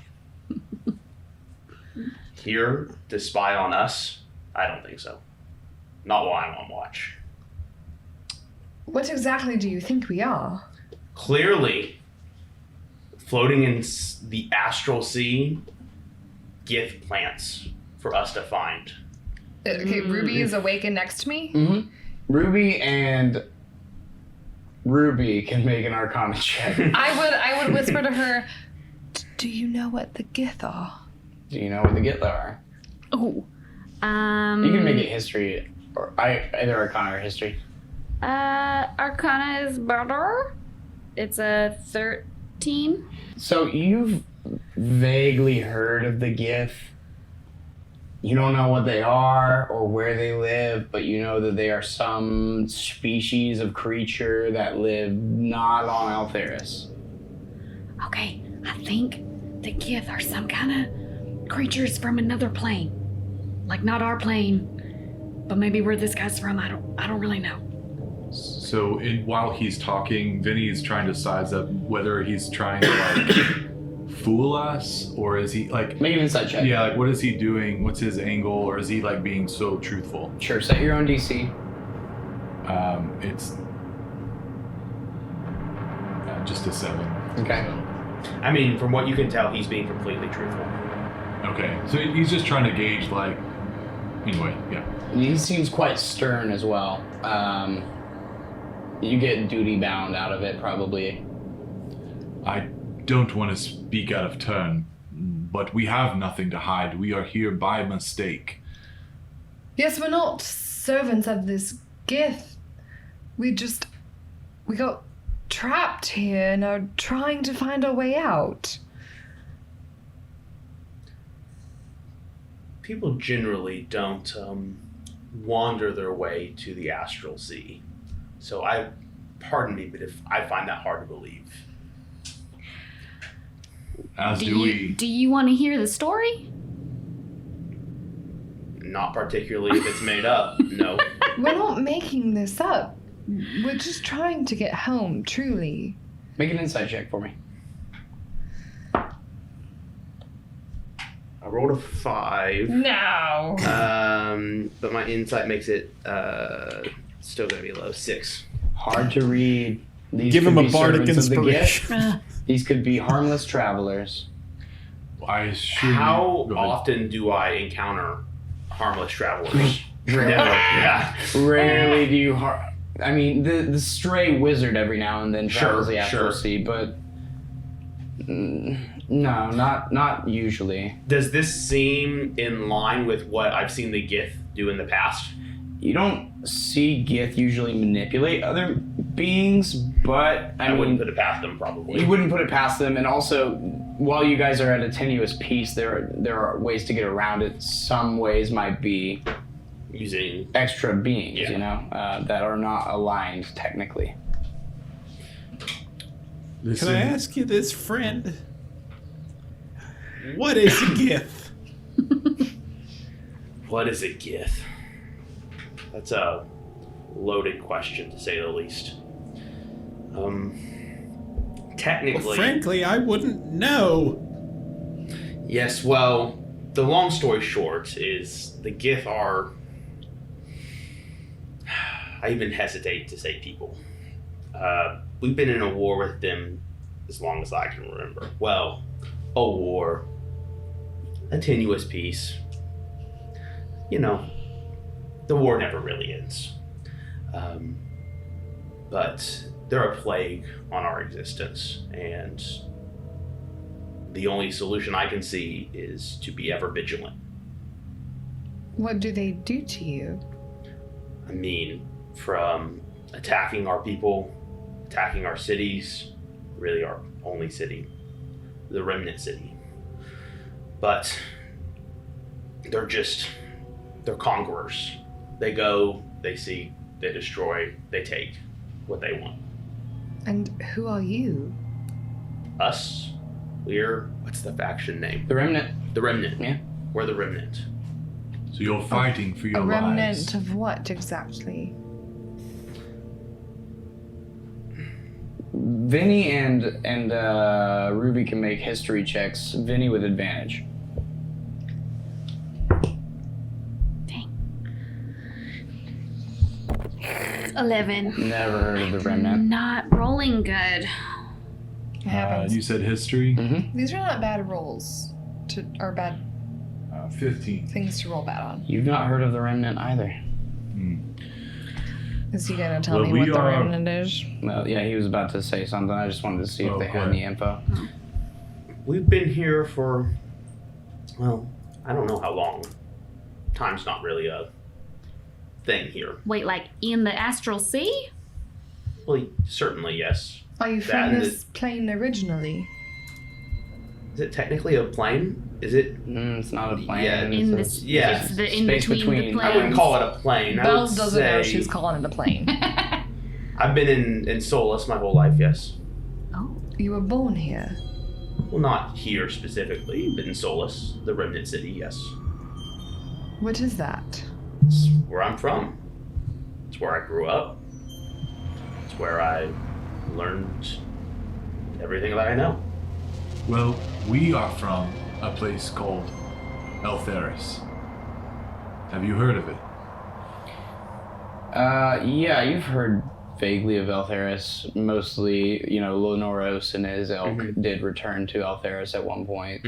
Here to spy on us? I don't think so. Not while I'm on watch. What exactly do you think we are? Clearly, floating in the astral sea, Gith plants for us to find. Okay, Ruby is awake and next to me? Mm-hmm. Ruby and Ruby can make an Arcana check. I would whisper to her, do you know what the Gith are? Do you know what the Gith are? Oh. You can make it history, or either Arcana or history. Arcana is better. It's a 13. So you've vaguely heard of the Gith. You don't know what they are or where they live, but you know that they are some species of creature that live not on Altheris. Okay, I think the Gith are some kind of creatures from another plane. Like not our plane, but maybe where this guy's from, I don't really know. So while he's talking, Vinny's trying to size up whether he's trying to like fool us, or is he like... Make an insight check. Yeah, like what is he doing? What's his angle? Or is he like being so truthful? Sure, set your own DC. It's just a 7. Okay. I mean, from what you can tell, he's being completely truthful. Okay, so he's just trying to gauge like... Anyway, yeah. He seems quite stern as well. You get duty bound out of it, probably. I don't want to speak out of turn, but we have nothing to hide. We are here by mistake. Yes, we're not servants of this Gith. We got trapped here and are trying to find our way out. People generally don't wander their way to the astral sea. So pardon me, but if I find that hard to believe. As do we. Do you want to hear the story? Not particularly if it's made up, no. We're not making this up. We're just trying to get home, truly. Make an insight check for me. I rolled a 5. No. But my insight makes it still gonna be low. 6. Hard to read. These Give could him a be bardic servants of the inspiration. Gith. These could be harmless travelers. I assure you. How Go ahead. often do I encounter harmless travelers? Rarely. Yeah. Rarely do you I mean, the stray wizard every now and then travels the astral sea, but no, not usually. Does this seem in line with what I've seen the Gith do in the past? You don't see Gith usually manipulate other beings, but I wouldn't put it past them, probably. You wouldn't put it past them, and also, while you guys are at a tenuous peace, there are ways to get around it. Some ways might be using extra beings, you know, that are not aligned technically. Can I ask you this, friend? What is a Gith? What is a Gith? That's a loaded question, to say the least. Technically... Well, frankly, I wouldn't know. Yes, well, the long story short is the Gith are... I even hesitate to say people. We've been in a war with them as long as I can remember. Well, a war, a tenuous peace. You know, the war never really ends. But they're a plague on our existence, and the only solution I can see is to be ever vigilant. What do they do to you? I mean, from attacking our people, attacking our cities, really our only city, the Remnant city. But they're conquerors. They go, they seek, they destroy, they take what they want. And who are you? Us, what's the faction name? The Remnant. The Remnant. Yeah. We're the Remnant. So you're fighting for your A lives. remnant of what exactly? Vinny and Ruby can make history checks. Vinny with advantage. Dang. 11. Never heard of the Remnant. Not rolling good. It happens. You said history? Mm-hmm. These are not bad rolls, or bad 15. things to roll bad on. You've not heard of the Remnant either. Is he gonna tell Well, me we what the are- remnant is? Well, yeah, he was about to say something. I just wanted to see if they had any info. We've been here for, well, I don't know how long. Time's not really a thing here. Wait, like in the Astral Sea? Well, certainly, yes. Are you That from and this plane originally? Is it technically a plane? Is it? It's not a plane. Yeah, it's In a- this, yeah, it's the in space between, between. the planes. I wouldn't call it a plane. I Bells would doesn't know say she's calling it a plane. I've been in Solus my whole life, yes. Oh, You were born here. Well, not here specifically, but in Solus, the Remnant city, yes. What is that? It's where I'm from. It's where I grew up. It's where I learned everything that I know. Well, we are from a place called Eltheris. Have you heard of it? Yeah, you've heard vaguely of Eltheris. Mostly, Lonoros and his elk did return to Eltheris at one point.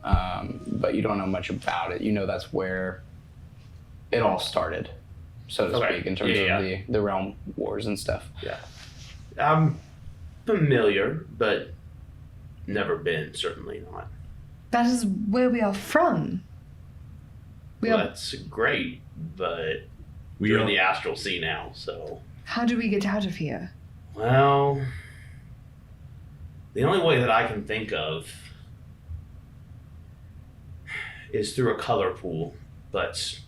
But you don't know much about it. You know that's where it all started, so to Okay. speak, in terms Yeah, of the realm wars and stuff. Yeah. I'm familiar, but never been, certainly not. That is where we are from. Well, that's great, but we're in the Astral Sea now, so... How do we get out of here? Well, the only way that I can think of is through a color pool, but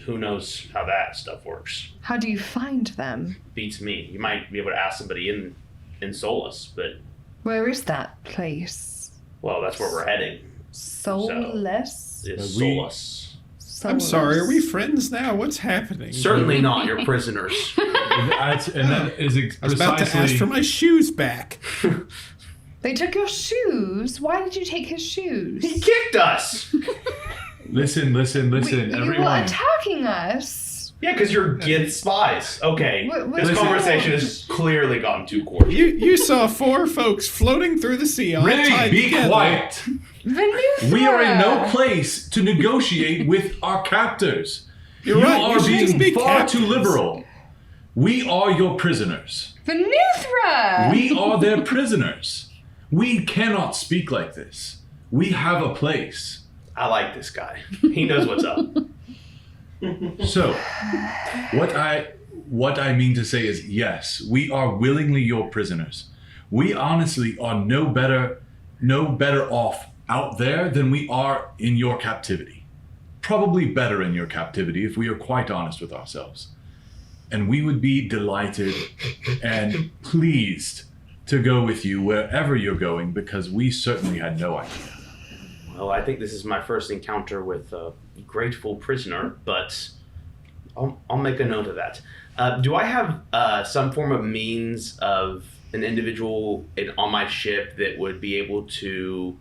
who knows how that stuff works. How do you find them? Beats me. You might be able to ask somebody in Solus, but, Where is that place? well, that's where we're heading. Soulless? Is we- Solus. I'm sorry, are we friends now? What's happening? Certainly not. You're prisoners. And that is I was about to ask for my shoes back. They took your shoes? Why did you take his shoes? He kicked us! Listen, You were everyone. attacking us. Yeah, because you're Gith spies. Okay, What- this listen. conversation has clearly gone too cordial. You saw 4 folks floating through the sea all Ray, tied be together. quiet. Venuthra! We are in no place to negotiate with our captors. You're you right, are you should being just be far captains. too liberal. We are your prisoners. Venuthra! We are their prisoners. We cannot speak like this. We have a place. I like this guy. He knows what's up. So, what I mean to say is, yes, we are willingly your prisoners. We honestly are no better off out there than we are in your captivity. Probably better in your captivity if we are quite honest with ourselves. And we would be delighted and pleased to go with you wherever you're going, because we certainly had no idea. Well, I think this is my first encounter with a grateful prisoner, but I'll make a note of that. Do I have some form of means of an individual on my ship that would be able to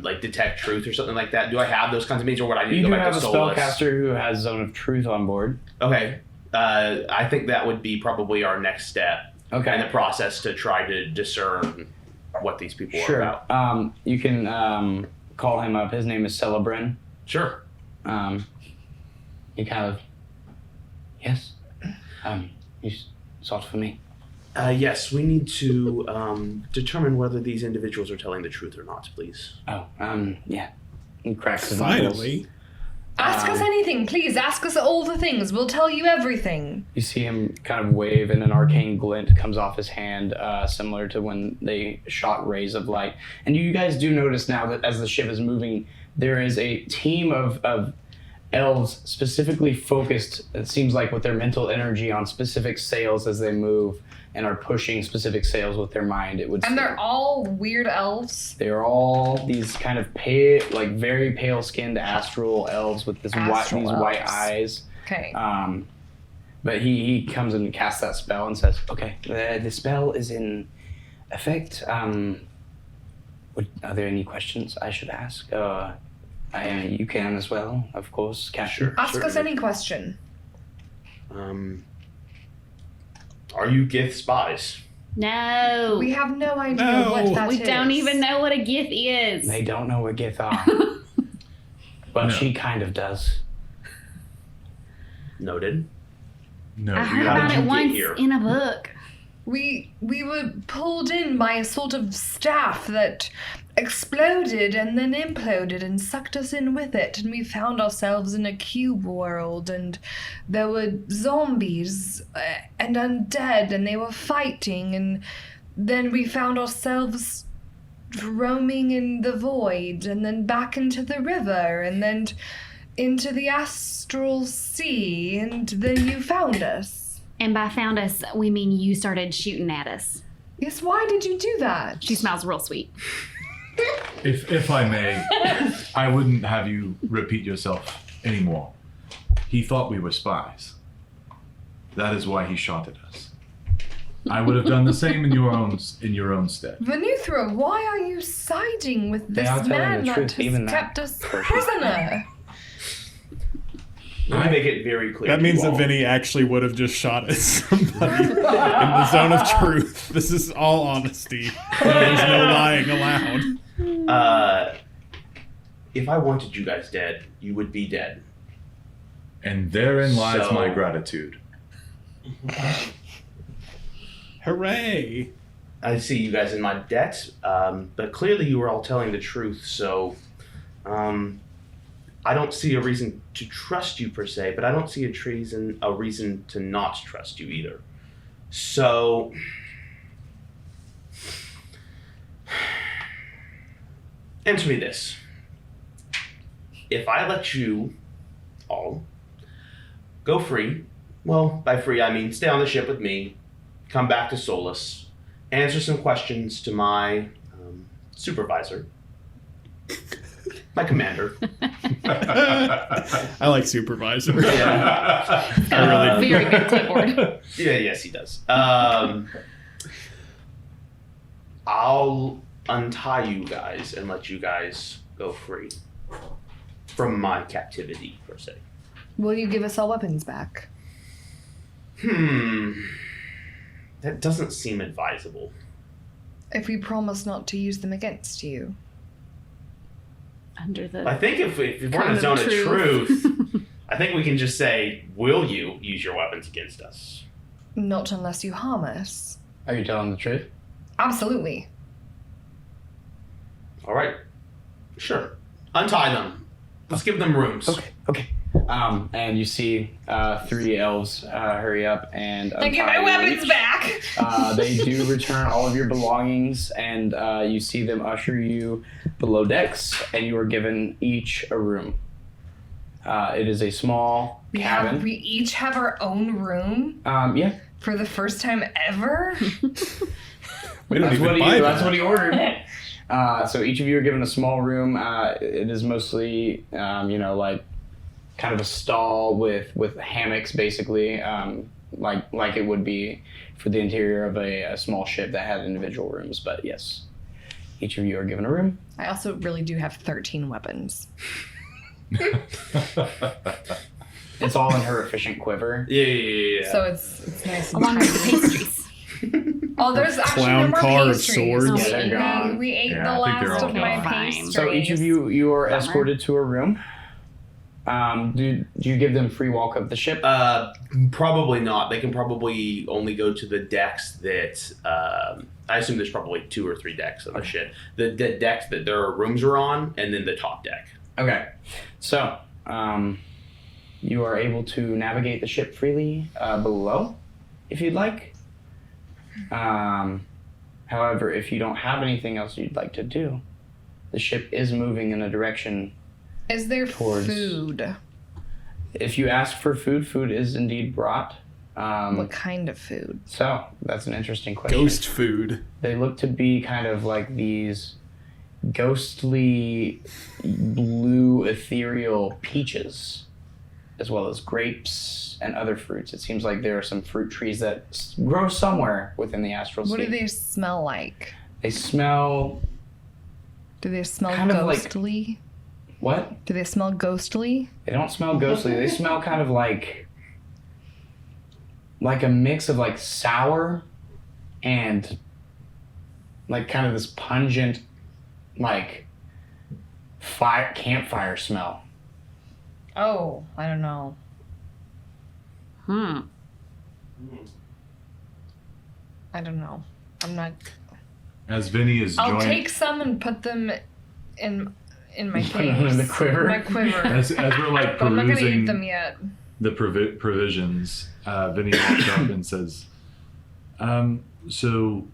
like detect truth or something like that? Do I have those kinds of means, or would I need You to do go back have to a Solus? spellcaster who has Zone of Truth on board. Okay. I think that would be probably our next step in the process to try to discern what these people are about. You can call him up. His name is Celebrin. Sure. You kind of... Yes? You sought for me. Yes, we need to determine whether these individuals are telling the truth or not, please. Oh, yeah. He cracks his knuckles. Finally. Ask us anything, please. Ask us all the things. We'll tell you everything. You see him kind of wave, and an arcane glint comes off his hand, similar to when they shot rays of light. And you guys do notice now that as the ship is moving, there is a team of elves specifically focused, it seems like, with their mental energy on specific sails as they move, and are pushing specific sails with their mind. It would. And they're all weird elves. They're all these kind of pale, like very pale-skinned astral elves with these white eyes. Okay. But he comes and casts that spell and says, "Okay, the spell is in effect. Are there any questions I should ask? You can as well, of course. Sure. Ask us any question. Are you Gith spies? No. We have no idea what that is. We don't even know what a Gith is. They don't know what Gith are. But she kind of does. Noted. No, I heard How about did it you get once here? in a book. We were pulled in by a sort of staff that exploded and then imploded and sucked us in with it, and we found ourselves in a cube world, and there were zombies and undead, and they were fighting, and then we found ourselves roaming in the void, and then back into the river, and then into the astral sea, and then you found us. And by found us, we mean you started shooting at us. Yes, why did you do that? She smells real sweet. If I may, I wouldn't have you repeat yourself anymore. He thought we were spies. That is why he shot at us. I would have done the same in your own stead. Venuthra, why are you siding with They this are telling man the that truth, has even that kept us person. prisoner? Let me make it very clear. That to means you that all. Vinny actually would have just shot at somebody in the zone of truth. This is all honesty. There's no lying allowed. If I wanted you guys dead, you would be dead. And therein lies So- my gratitude. Hooray! I see you guys in my debt, but clearly you were all telling the truth, so I don't see a reason to trust you per se, but I don't see a reason to not trust you either. So answer me this. If I let you all go free, well, by free I mean stay on the ship with me, come back to Solus, answer some questions to my supervisor, my commander. I like supervisor. Yeah. I really do. Very good clipboard. Yes, he does. I'll untie you guys and let you guys go free from my captivity, per se. Will you give us our weapons back? That doesn't seem advisable. If we promise not to use them against you. Under the I think if we're in Kind a of zone of truth. truth, I think we can just say, will you use your weapons against us? Not unless you harm us. Are you telling the truth? Absolutely. All right. Sure. Untie them. Let's give them rooms. Okay. And you see 3 elves hurry up and I give my untie you weapons each. back! They do return all of your belongings, and you see them usher you below decks, and you are given each a room. It is a small cabin. We each have our own room Yeah. for the first time ever? We don't That's even what, buy that's that. what he ordered. So each of you are given a small room. It is mostly, like kind of a stall with hammocks, basically, like it would be for the interior of a small ship that had individual rooms. But yes, each of you are given a room. I also really do have 13 weapons. It's all in her efficient quiver. Yeah. So it's nice and along tidy. with the pastries. Oh, there's actually Clown no more car of pastries. swords. Yeah, they're gone. We ate Yeah, the I think they're last all of my gone. pastries. So each of you are Bummer. escorted to a room. Do you give them free walk of the ship? Probably not. They can probably only go to the decks that. I assume there's probably 2 or 3 decks on the ship. The decks that their rooms are on, and then the top deck. Okay, so You are able to navigate the ship freely below, if you'd like. However, if you don't have anything else you'd like to do, the ship is moving in a direction. Is there towards... food? If you ask for food, food is indeed brought. What kind of food? So, that's an interesting question. Ghost food. They look to be kind of like these ghostly blue ethereal peaches, as well as grapes and other fruits. It seems like there are some fruit trees that grow somewhere within the astral sea. What do they smell like? They smell... Do they smell kind of ghostly? What? Do they smell ghostly? They don't smell ghostly. They smell kind of like a mix of like sour and like kind of this pungent like campfire smell. Oh, I don't know. I don't know. I'm not. As Vinny is I'll joined, take some and put them in my Put them in the quiver? My quiver. as we're like But I'm not gonna eat perusing them yet. the provisions, Vinny walks up and says, so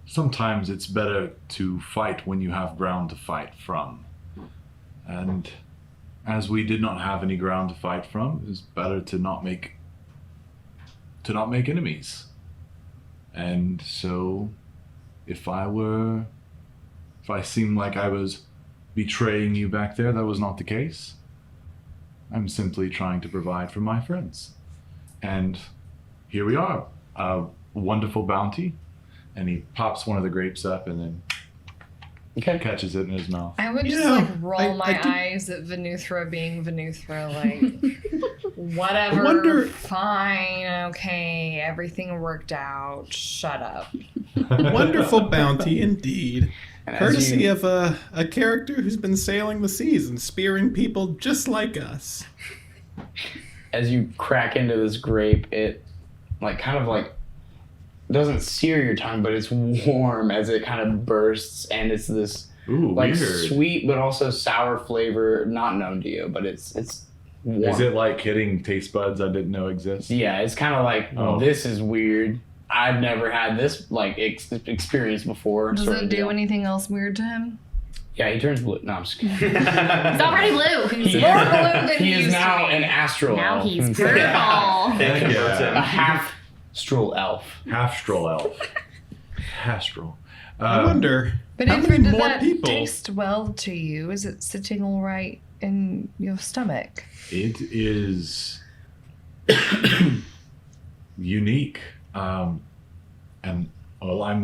sometimes it's better to fight when you have ground to fight from. And as we did not have any ground to fight from, it's better to not make enemies. And so if I seemed like I was betraying you back there, that was not the case. I'm simply trying to provide for my friends. And here we are, a wonderful bounty. And he pops one of the grapes up and then catches it in his mouth. I would just roll my eyes at Venuthra being Venuthra, like, whatever, fine, okay, everything worked out, shut up. Wonderful bounty indeed. And Courtesy of a character who's been sailing the seas and spearing people just like us. As you crack into this grape, it doesn't sear your tongue, but it's warm as it kind of bursts, and it's this weird. Sweet but also sour flavor, not known to you, but it's warm. Is it like hitting taste buds I didn't know exist? Yeah, it's kind of like, this is weird. I've never had this like experience before. Does it do anything else weird to him? Yeah, he turns blue. No, I'm just kidding. He's already blue. He's more blue than He is used now to be. an astral Now elf. he's purple. A half Astral elf. Half-stral elf. Half-stral. I wonder, But how if many did more that people? taste well to you? Is it sitting all right in your stomach? It is unique. And well, I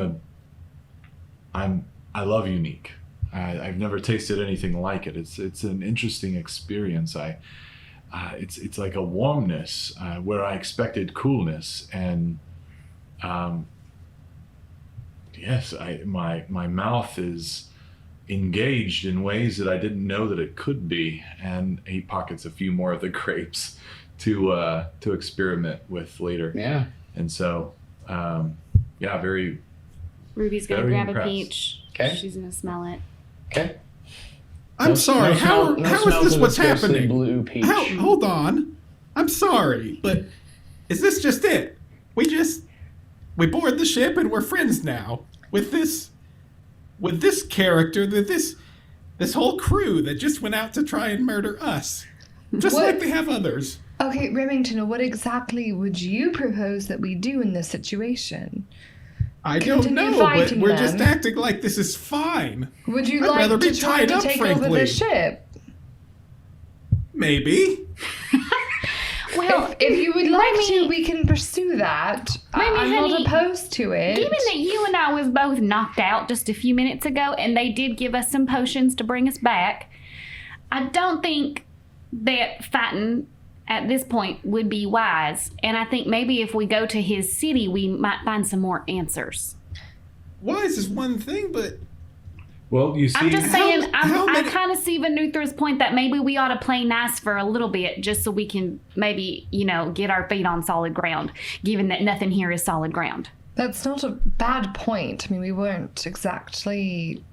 love unique. I've never tasted anything like it. It's an interesting experience. It's like a warmness where I expected coolness, and yes, my mouth is engaged in ways that I didn't know that it could be. And he pockets a few more of the grapes to experiment with later. Yeah. And so, very. Ruby's gonna Very grab impressed. a peach. Okay. She's gonna smell it. Okay. I'm sorry. How is this what's happening? Blue peach. Hold on. I'm sorry, but is this just it? We board the ship and we're friends now with this character, this whole crew that just went out to try and murder us, just like they have others. Okay, Remington, what exactly would you propose that we do in this situation? I don't Continue know, but fighting we're them. just acting like this is fine. Would you I'd like rather be to try tied to up, take over frankly. the ship? Maybe. Well, If you would like to, we can pursue that. Maybe, I'm honey, not opposed to it. given that you and I was both knocked out just a few minutes ago, and they did give us some potions to bring us back, I don't think that fighting at this point would be wise. And I think maybe if we go to his city, we might find some more answers. Wise is one thing, but Well, you see, I'm just saying, how I many- kind of see Venuthra's point that maybe we ought to play nice for a little bit just so we can maybe, get our feet on solid ground, given that nothing here is solid ground. That's not a bad point. I mean, we weren't exactly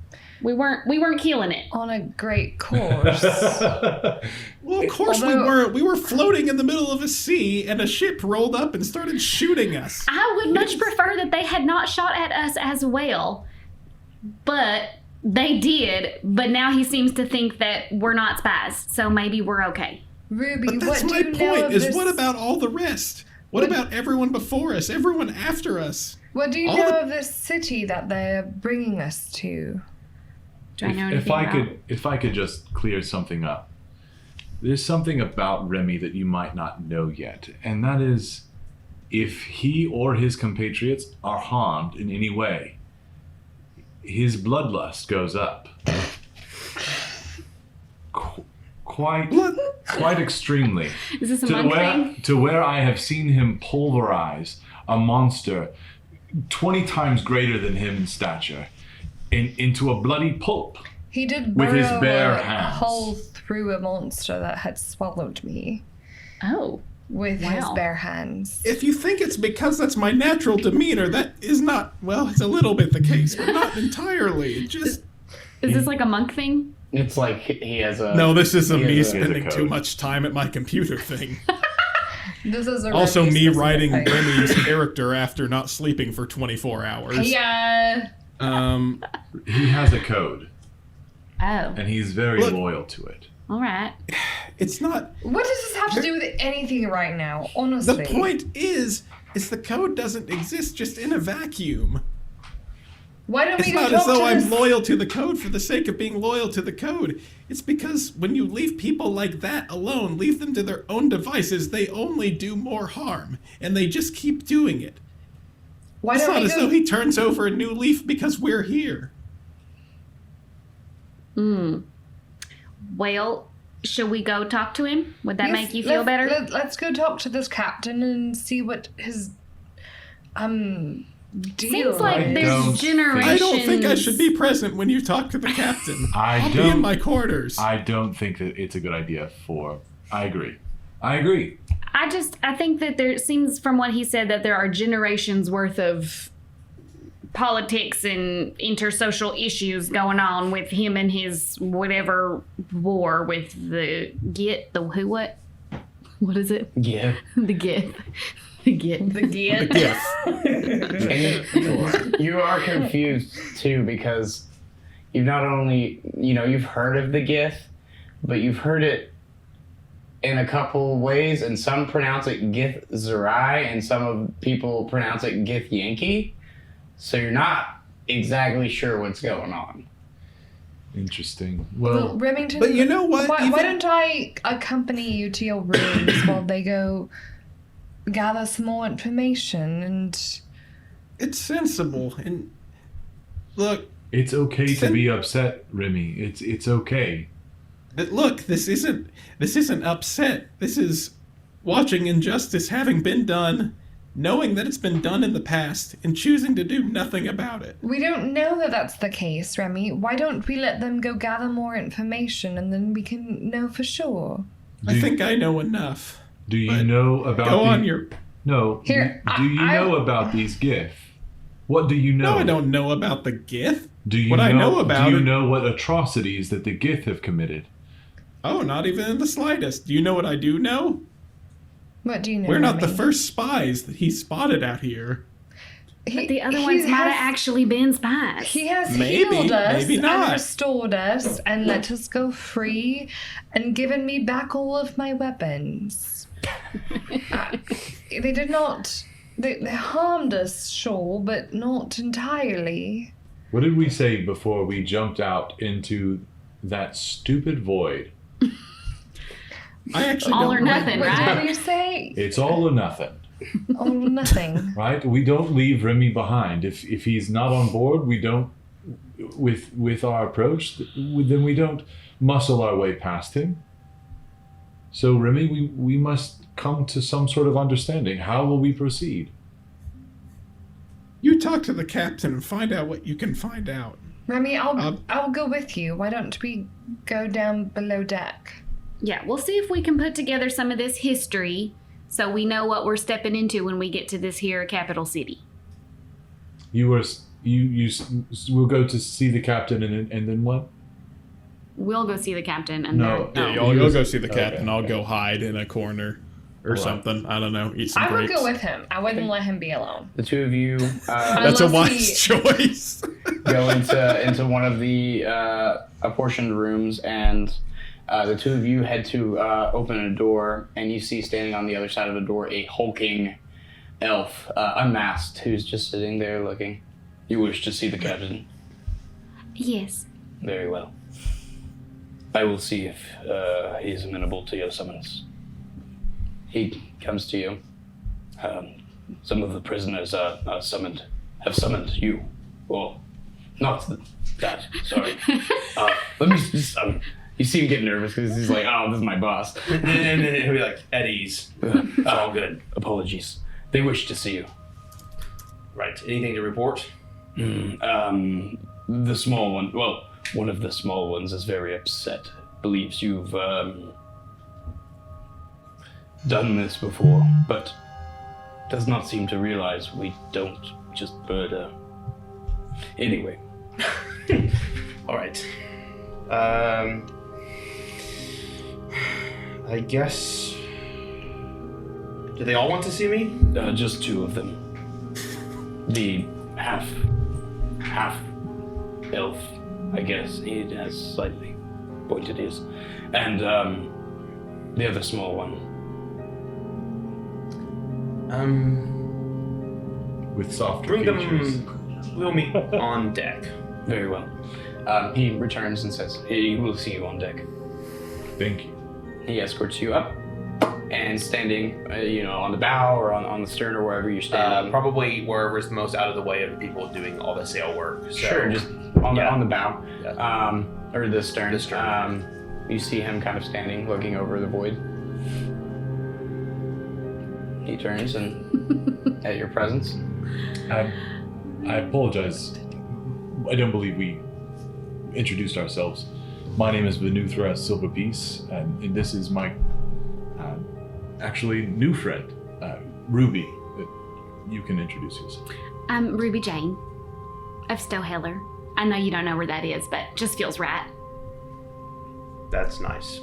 We weren't killing it. On a great course. Well, of course we weren't. We were floating in the middle of a sea, and a ship rolled up and started shooting us. I would much prefer that they had not shot at us as well, but they did. But now he seems to think that we're not spies, so maybe we're okay. Ruby, But that's what do my you know point, of is this? what about all the rest? What about everyone before us, everyone after us? What do you all know the- of this city that they're bringing us to? Do I know If anything about? if I could just clear something up. There's something about Remy that you might not know yet, and that is if he or his compatriots are harmed in any way, his bloodlust goes up. Quite extremely. Is this a To monk where, thing? to where I have seen him pulverize a monster 20 times greater than him in stature into a bloody pulp. He did With burrow his bare a hands. hole through a monster that had swallowed me Oh. with his Wow. bare hands. If you think it's because that's my natural demeanor, that is not, well, it's a little bit the case, but not entirely. It just... Is this like a monk thing? It's like he has a. No, this isn't he me has a- spending code. too much time at my computer thing. This is a Also really me specific writing thing. Remy's character after not sleeping for 24 hours. Yeah. He has a code, Oh. and he's very Look. loyal to it. All right. It's not... What does this have to do with anything right now? Honestly. The point is the code doesn't exist just in a vacuum. Why don't It's we not talk as though to I'm this- loyal to the code for the sake of being loyal to the code. It's because when you leave people like that alone, leave them to their own devices, they only do more harm. And they just keep doing it. Why It's don't not we as go? though he turns over a new leaf because we're here. Well, should we go talk to him? Would that Yes, make you feel better? Let's go talk to this captain and see what his deal Seems like is. there's don't generations. I don't think I should be present when you talk to the captain. I I'll be don't- in my quarters. I don't think that it's a good idea for. I agree. I think that there seems from what he said that there are generations worth of politics and intersocial issues going on with him and his whatever war with the who what? What is it? Yeah. The Gith. The Gith. The gear. Yes. And you are confused too because you've not only you've heard of the Gith, but you've heard it in a couple ways, and some pronounce it Gith Zerai, and some of people pronounce it Gith Yankee. So you're not exactly sure what's going on. Interesting. Well, Well, Remington. But you know what? Why Even- don't I accompany you to your rooms while they go gather some more information and. It's sensible. And look, it's okay to be upset, Remy. It's okay. look, this isn't upset. This is watching injustice having been done, knowing that it's been done in the past, and choosing to do nothing about it. We don't know that that's the case, Remy. Why don't we let them go gather more information and then we can know for sure? I think I know enough. Do you But know about Go on your... No. Here, do you I- know about these gifts? What do you know? No, I don't know about the Gith. Do you What I know about Do you it- know what atrocities that the Gith have committed? Oh, not even in the slightest. Do you know what I do know? What do you know? We're not the Remy? first spies that he spotted out here. He, The other he ones might have has- actually been spies. He has Maybe, healed us maybe not. and restored us and let us go free and given me back all of my weapons. They did not. They harmed us, sure, but not entirely. What did we say before we jumped out into that stupid void? I actually All don't or nothing, What right? did you say? It's all or nothing, All or nothing. right? We don't leave Remy behind. If he's not on board, we don't. With our approach, then we don't muscle our way past him. So Remy, we must come to some sort of understanding. How will we proceed? You talk to the captain and find out what you can find out. Remy, I'll go with you. Why don't we go down below deck? Yeah, we'll see if we can put together some of this history so we know what we're stepping into when we get to this here capital city. You were we'll go to see the captain and then what? We'll go see the captain and No. then... Yeah, you'll go see the captain. I'll go hide in a corner or something. I don't know. Eat some I would grapes. go with him. I wouldn't let him be alone. The two of you That's a Unless wise choice. go into one of the apportioned rooms, and the two of you head to open a door, and you see standing on the other side of the door a hulking elf, unmasked, who's just sitting there looking. You wish to see the captain? Yes. Very well. I will see if he is amenable to your summons. He comes to you. Some of the prisoners have summoned you. Or, not that, sorry. Let me just, you see him get nervous because he's like, oh, this is my boss. And then he'll be like, at ease. It's all good. Apologies. They wish to see you. Right. Anything to report? The small one, well, one of the small ones is very upset. Believes you've done this before, but does not seem to realize we don't just murder. Anyway. All right. I guess. Do they all want to see me? Just two of them. The half elf, I guess. He has slightly pointed ears. And the other small one. With softer Bring features. them. We'll meet on deck. Very well. He returns and says, he will see you on deck. Thank you. He escorts you up, and standing, on the bow or on the stern or wherever you're standing. Probably wherever is the most out of the way of the people doing all the sail work. So, Sure, just on the bow, Yeah. or the stern. The stern. You see him kind of standing, looking over the void. He turns and at your presence. I apologize. I don't believe we introduced ourselves. My name is Venuthra Silverpiece, and this is my actually new friend, Ruby. You can introduce yourself. I'm Ruby Jane of Stoheller. I know you don't know where that is, but just feels right. That's nice.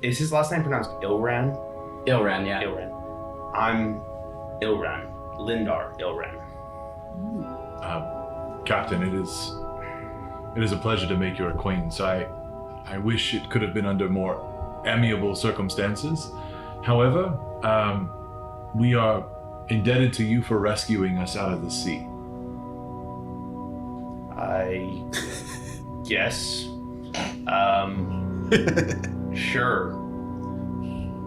Is his last name pronounced Ilran? Ilran, yeah. Ilran. I'm Ilran. Lindar Ilran. Captain, it is a pleasure to make your acquaintance. I wish it could have been under more amiable circumstances. However, we are indebted to you for rescuing us out of the sea. I guess. Sure.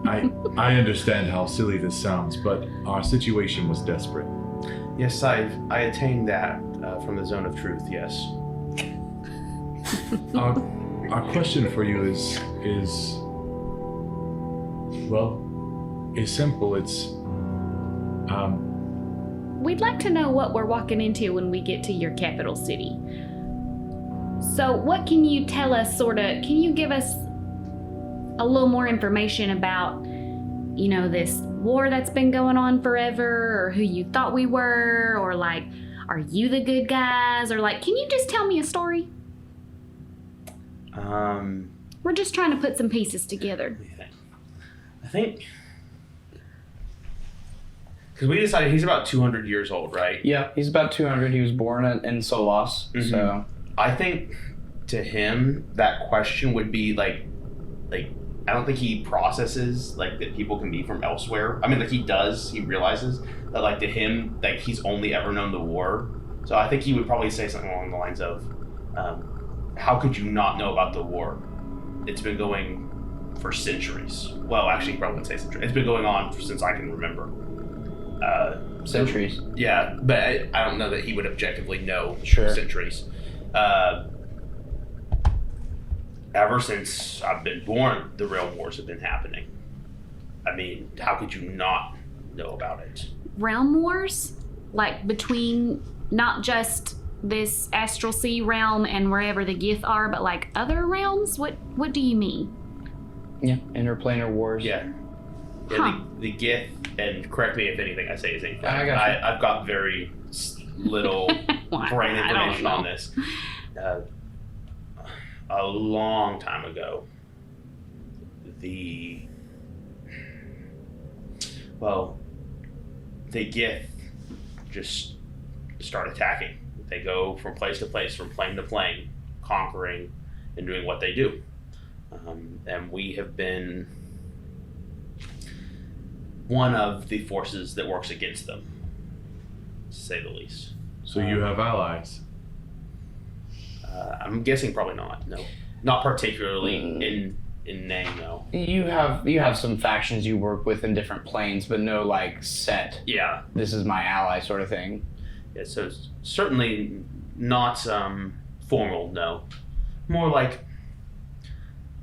I understand how silly this sounds, but our situation was desperate. Yes, I attained that from the zone of truth, yes. Our question for you is simple. It's We'd like to know what we're walking into when we get to your capital city. So what can you tell us, can you give us a little more information about, this war that's been going on forever, or who you thought we were, or are you the good guys, or can you just tell me a story? We're just trying to put some pieces together. I think because we decided he's about 200 years old, right? Yeah, he's about 200. He was born in Solos, so I think to him that question would be like I don't think he processes that people can be from elsewhere. I mean, he does. He realizes that to him he's only ever known the war. So I think he would probably say something along the lines of, "How could you not know about the war? It's been going for centuries." Well, actually, he probably wouldn't say centuries. It's been going on since I can remember. centuries. Yeah, but I don't know that he would objectively know centuries. Ever since I've been born, the realm wars have been happening. I mean, how could you not know about it? Realm wars? Between not just this Astral Sea realm and wherever the Gith are, but other realms? What do you mean? Yeah, interplanar wars. Yeah. Yeah, the Gith, and correct me if anything I say is incorrect. I got you. I've got very little brain information on this. A long time ago, the Gith just start attacking. They go from place to place, from plane to plane, conquering and doing what they do. And we have been one of the forces that works against them, to say the least. So you have allies. I'm guessing probably not. No, not particularly in name. No. You have some factions you work with in different planes, but no like set. Yeah. This is my ally sort of thing. Yeah. So certainly not formal. No. More like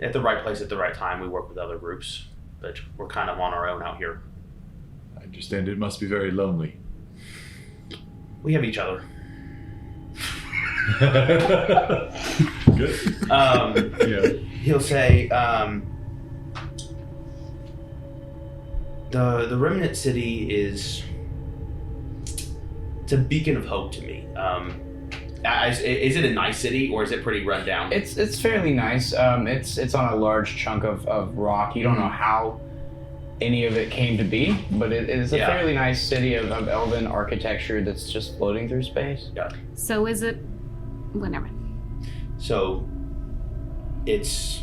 at the right place at the right time. We work with other groups, but we're kind of on our own out here. I understand it must be very lonely. We have each other. Good. Yeah. He'll say, the Remnant City is it's a beacon of hope to me. Is it a nice city or is it pretty run down? It's fairly nice. It's on a large chunk of rock. You don't know how any of it came to be, but it is a fairly nice city of elven architecture that's just floating through space. Yeah. So is it... Whatever. So it's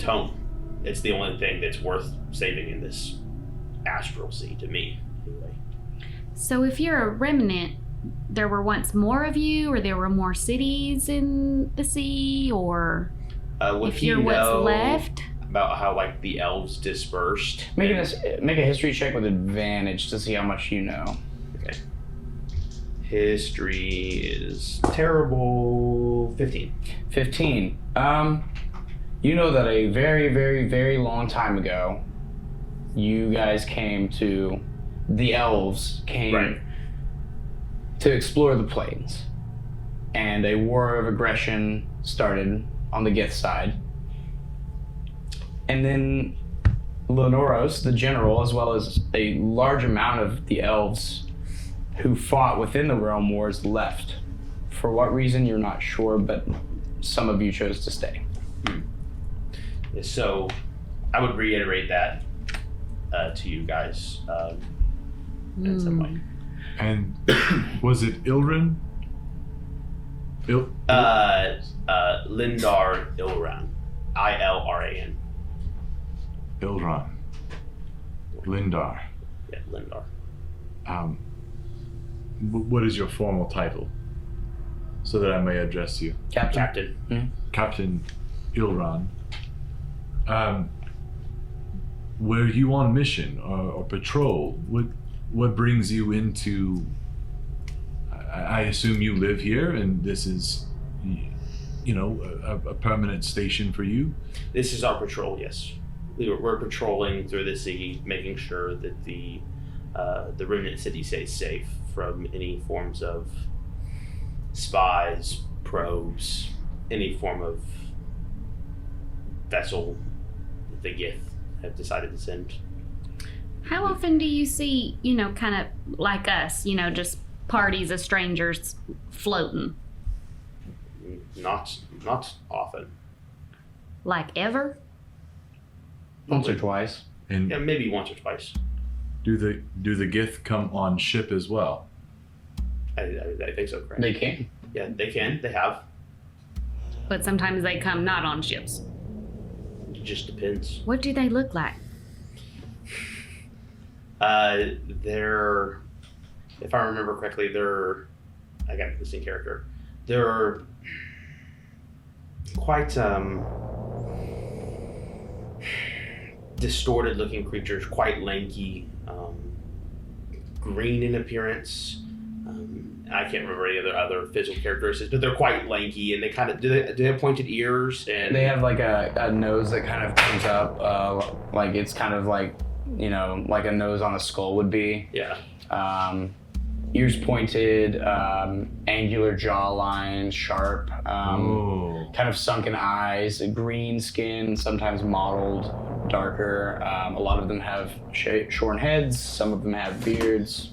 home. It's the only thing that's worth saving in this astral sea to me, anyway. So if you're a remnant, there were once more of you, or there were more cities in the sea, or if you're what's left? About how like the elves dispersed. Make a history check with advantage to see how much you know. Okay. History is terrible. 15. 15. You know that a very, very, very long time ago, you guys the elves came to explore the plains. And a war of aggression started on the Gith side. And then Lenoros, the general, as well as a large amount of the elves who fought within the Realm Wars left. For what reason, you're not sure, but some of you chose to stay. So I would reiterate that to you guys in some way. And was it Ilrin? Lindar Ilran. Ilran. Ilran. Lindar. Yeah, Lindar. What is your formal title? So that I may address you. Captain. Mm-hmm. Captain Ilran. Were you on mission or patrol? What brings you into... I assume you live here and this is, a permanent station for you? This is our patrol, yes. We're patrolling through the sea, making sure that the Remnant City stays safe from any forms of spies, probes, any form of vessel that the Gith have decided to send. How often do you see, kind of like us, just parties of strangers floating? Not often. Like ever? Once or twice. And yeah, maybe once or twice. do the Gith come on ship as well? I think so, correct. They can. Yeah, they can. They have. But sometimes they come not on ships. It just depends. What do they look like? They're, if I remember correctly, I got this in character. They're quite distorted looking creatures, quite lanky, green in appearance. I can't remember any other physical characteristics, but they're quite lanky, and they kind of do they have pointed ears, and they have like a nose that kind of comes up, like it's kind of like like a nose on a skull would be. Yeah. Ears pointed, angular jawline, sharp, kind of sunken eyes, green skin, sometimes mottled darker. A lot of them have shorn heads. Some of them have beards.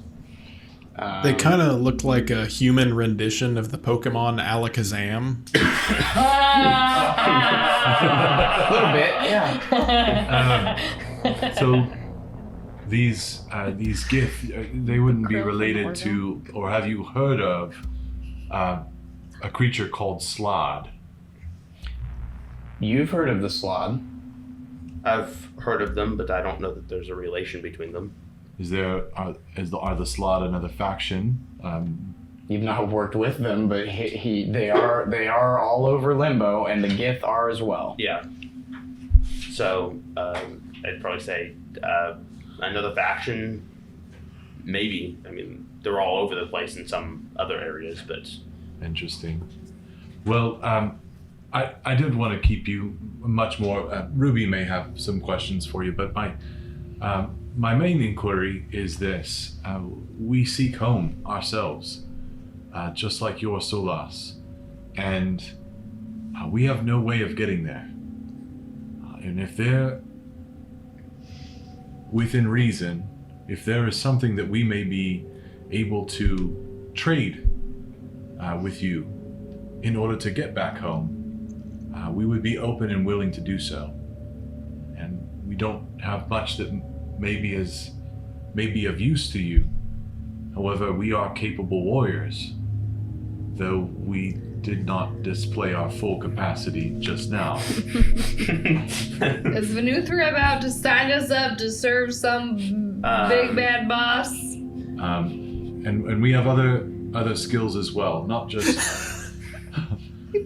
They kind of look like a human rendition of the Pokemon Alakazam. A little bit, yeah. So these gifts, they wouldn't be related to, or have you heard of a creature called Slod? You've heard of the Slod. I've heard of them, but I don't know that there's a relation between them. Are the Slod another faction? You've not worked with them, but they are all over Limbo, and the Gith are as well. Yeah. So I'd probably say another faction, maybe. I mean, they're all over the place in some other areas, but Interesting. Well, I did want to keep you much more. Ruby may have some questions for you, but my main inquiry is this. We seek home ourselves, just like your Solas, and we have no way of getting there. And if they're within reason, if there is something that we may be able to trade with you in order to get back home, we would be open and willing to do so. And we don't have much that may be of use to you. However, we are capable warriors, though we did not display our full capacity just now. Is Venuthra about to sign us up to serve some big bad boss? And we have other skills as well, not just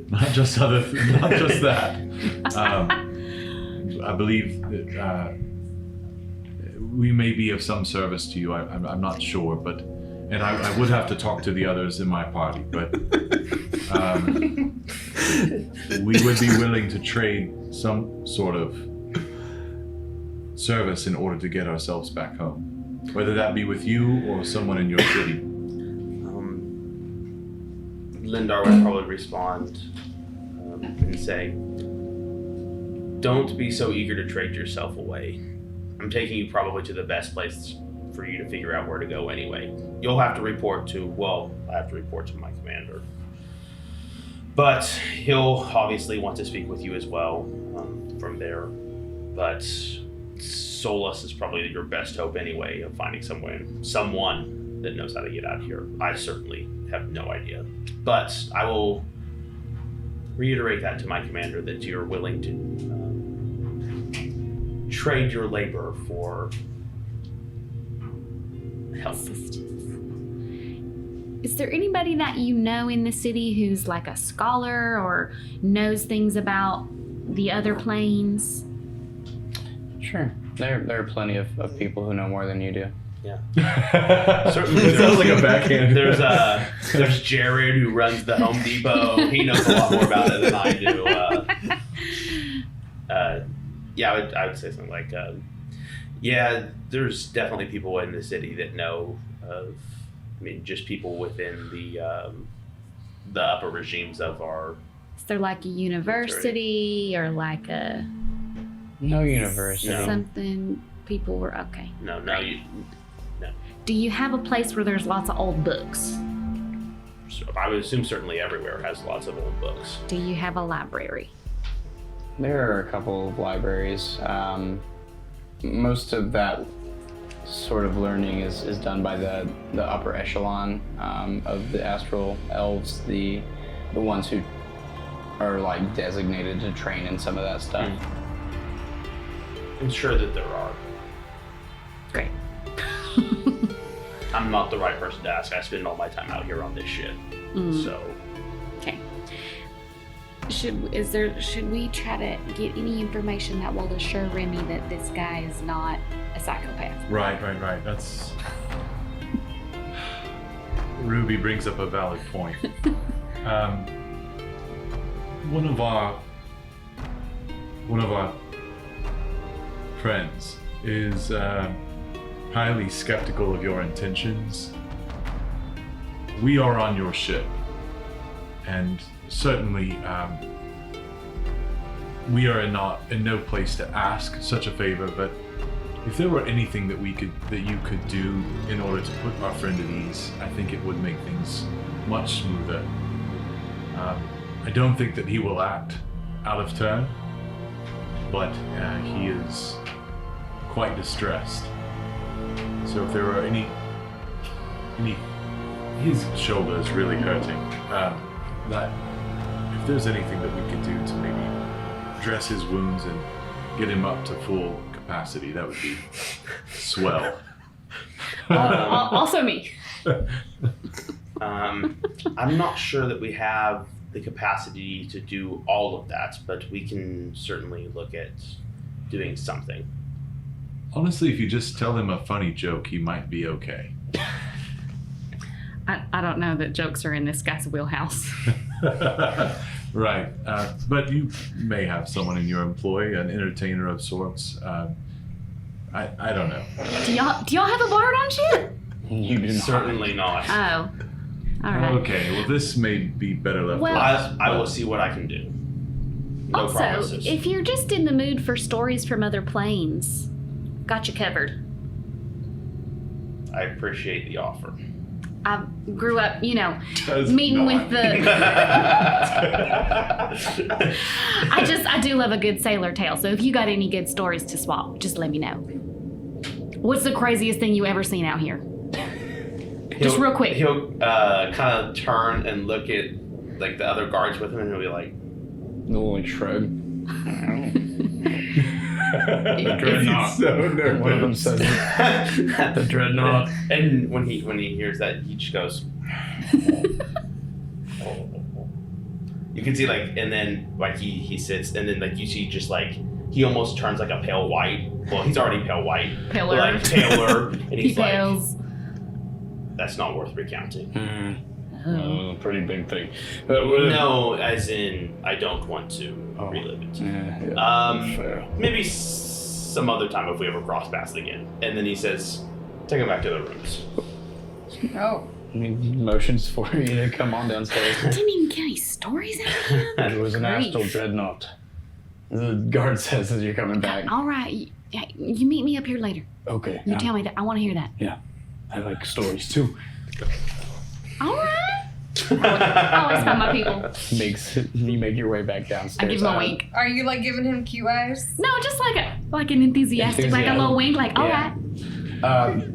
not just that. I believe that we may be of some service to you. I'm not sure, but I would have to talk to the others in my party, but we would be willing to trade some sort of service in order to get ourselves back home, whether that be with you or someone in your city. Lindar would probably respond and say, "Don't be so eager to trade yourself away. I'm taking you probably to the best place for you to figure out where to go anyway. You'll have to report to, I have to report to my commander. But he'll obviously want to speak with you as well from there. But Solus is probably your best hope anyway of finding someone that knows how to get out of here. I certainly have no idea. But I will reiterate that to my commander, that you're willing to trade your labor for help. Is there anybody that you know in the city who's like a scholar or knows things about the other planes? Sure. There are plenty of people who know more than you do. Yeah. Certainly. It sounds like a backhand. There's Jared who runs the Home Depot. He knows a lot more about it than I do. I would say something like, there's definitely people in the city that know of, just people within the upper regimes of our... Is there like a university or like a... No university. No. Something people were... Okay. No. Do you have a place where there's lots of old books? So I would assume certainly everywhere has lots of old books. Do you have a library? There are a couple of libraries. Most of that sort of learning is done by the upper echelon of the Astral Elves, the ones who are like designated to train in some of that stuff. I'm sure that there are. Great. I'm not the right person to ask. I spend all my time out here on this ship. So. Okay. Should we try to get any information that will assure Remy that this guy is not a psychopath? Right. That's... Ruby brings up a valid point. One of our friends is highly skeptical of your intentions. We are on your ship, and certainly we are in no place to ask such a favor, but if there were anything that you could do in order to put our friend at ease, I think it would make things much smoother. I don't think that he will act out of turn, but he is quite distressed. So if there are any, his shoulder is really hurting. That if there's anything that we could do to maybe dress his wounds and get him up to full capacity, that would be swell. Also me. I'm not sure that we have the capacity to do all of that, but we can certainly look at doing something. Honestly, if you just tell him a funny joke, he might be okay. I don't know that jokes are in this guy's wheelhouse. Right. But you may have someone in your employ, an entertainer of sorts. I don't know. Do y'all have a bard on ship? You do not. Certainly not. Oh. All right. Okay, well, this may be better left Well- alone. I will see what I can do. No Also, promises. if you're just in the mood for stories from other planes, got you covered. I appreciate the offer. I grew up, Does meeting not. with the. I do love a good sailor tale. So if you got any good stories to swap, just let me know. What's the craziest thing you ever seen out here? Just real quick. He'll kind of turn and look at like the other guards with him, and he'll be like, Nolan shrug. The dreadnought. so nervous. One of them says the dreadnought. and when he hears that, he just goes. You can see and then he sits, and then you see just he almost turns like a pale white. Well, he's already pale white. Paler. But, paler, and He he's like, pales. that's not worth recounting. Pretty big thing. No, as in I don't want to relive it. Fair. Maybe some other time if we ever cross paths again. And then he says, take him back to the rooms. Oh. Motions for you to come on downstairs. Didn't even get any stories out of him. It was an Grief. astral dreadnought. The guard says as you're coming back. All right, you meet me up here later. Okay. You tell me that. I want to hear that. Yeah. I like stories too. All right. I always find my people. You make your way back downstairs. I give him a wink. Are you giving him cute eyes? No, just like an enthusiastic, like a little wink, like all right.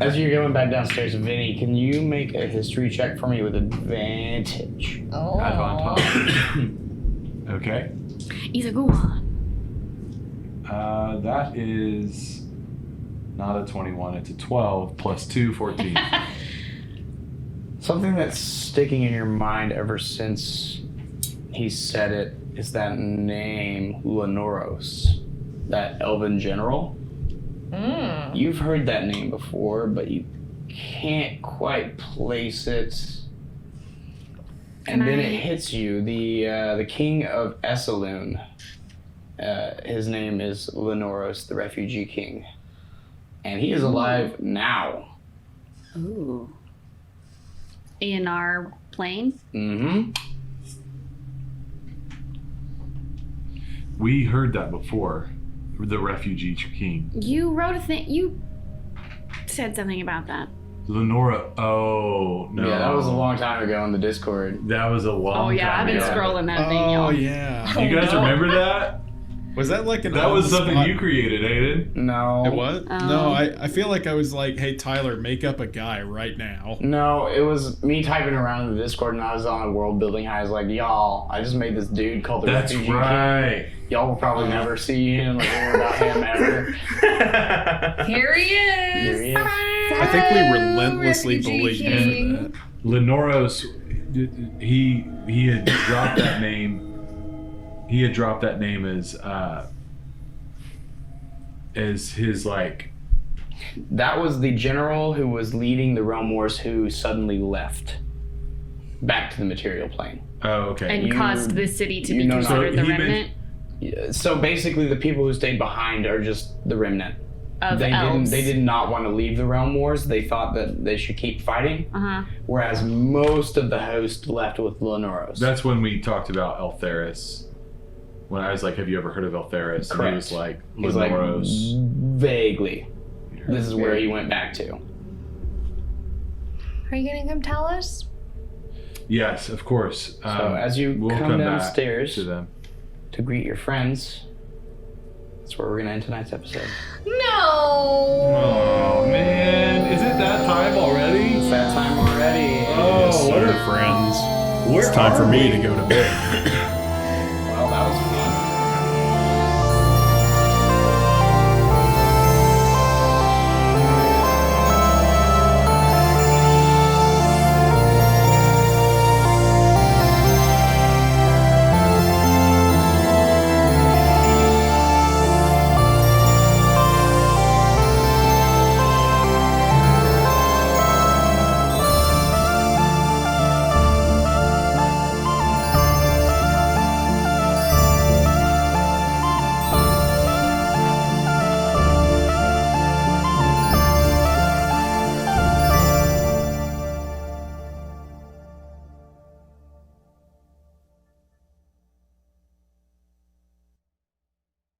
As you're going back downstairs, Vinny, can you make a history check for me with advantage? Oh. Okay. He's a good one. That is not a 21, it's a 12 plus 2, 14. Something that's sticking in your mind ever since he said it is that name, Lenoros, that elven general. You've heard that name before, but you can't quite place it. And then it hits you. The king of Esaloon. His name is Lenoros, the refugee king, and he is alive now. Ooh. In our plane? Mm-hmm. We heard that before. The refugee king. You wrote a thing. You said something about that. Lenora. Oh, no. Yeah, that was a long time ago on the Discord. That was a long Oh yeah, time I've been ago. scrolling that thing, Oh y'all. yeah. You guys remember that? Was that like an That was on the something spot- you created, Aiden. No. It was? Oh. No, I feel like I was like, hey Tyler, make up a guy right now. No, it was me typing around in the Discord, and I was on a world building high. I was like, y'all, I just made this dude called the That's Refugee right. King. Y'all will probably never see him or hear about him ever. Here he Here is. he is. I think we relentlessly Refugee bullied you king. for that. Lenoros, he had dropped that name. He had dropped that name as his That was the general who was leading the Realm Wars who suddenly left back to the material plane. Oh, okay. And You- caused this city to you be know considered not- the he remnant So basically, the people who stayed behind are just the remnant. of They elves. did not want to leave the Realm Wars. They thought that they should keep fighting. Uh-huh. Whereas most of the host left with Lenoros. That's when we talked about Eltheris when I was like, "Have you ever heard of Eltheris?" And Correct. he was like, He's like, "Lenoros." vaguely. This is where he went back to. Are you gonna come tell us? Yes, of course. So as you we'll come back downstairs to them. to greet your friends, that's where we're gonna end tonight's episode. No. Oh man, is it that time already? It's that time already. Oh, what are friends. Where It's time are for me we? to go to bed.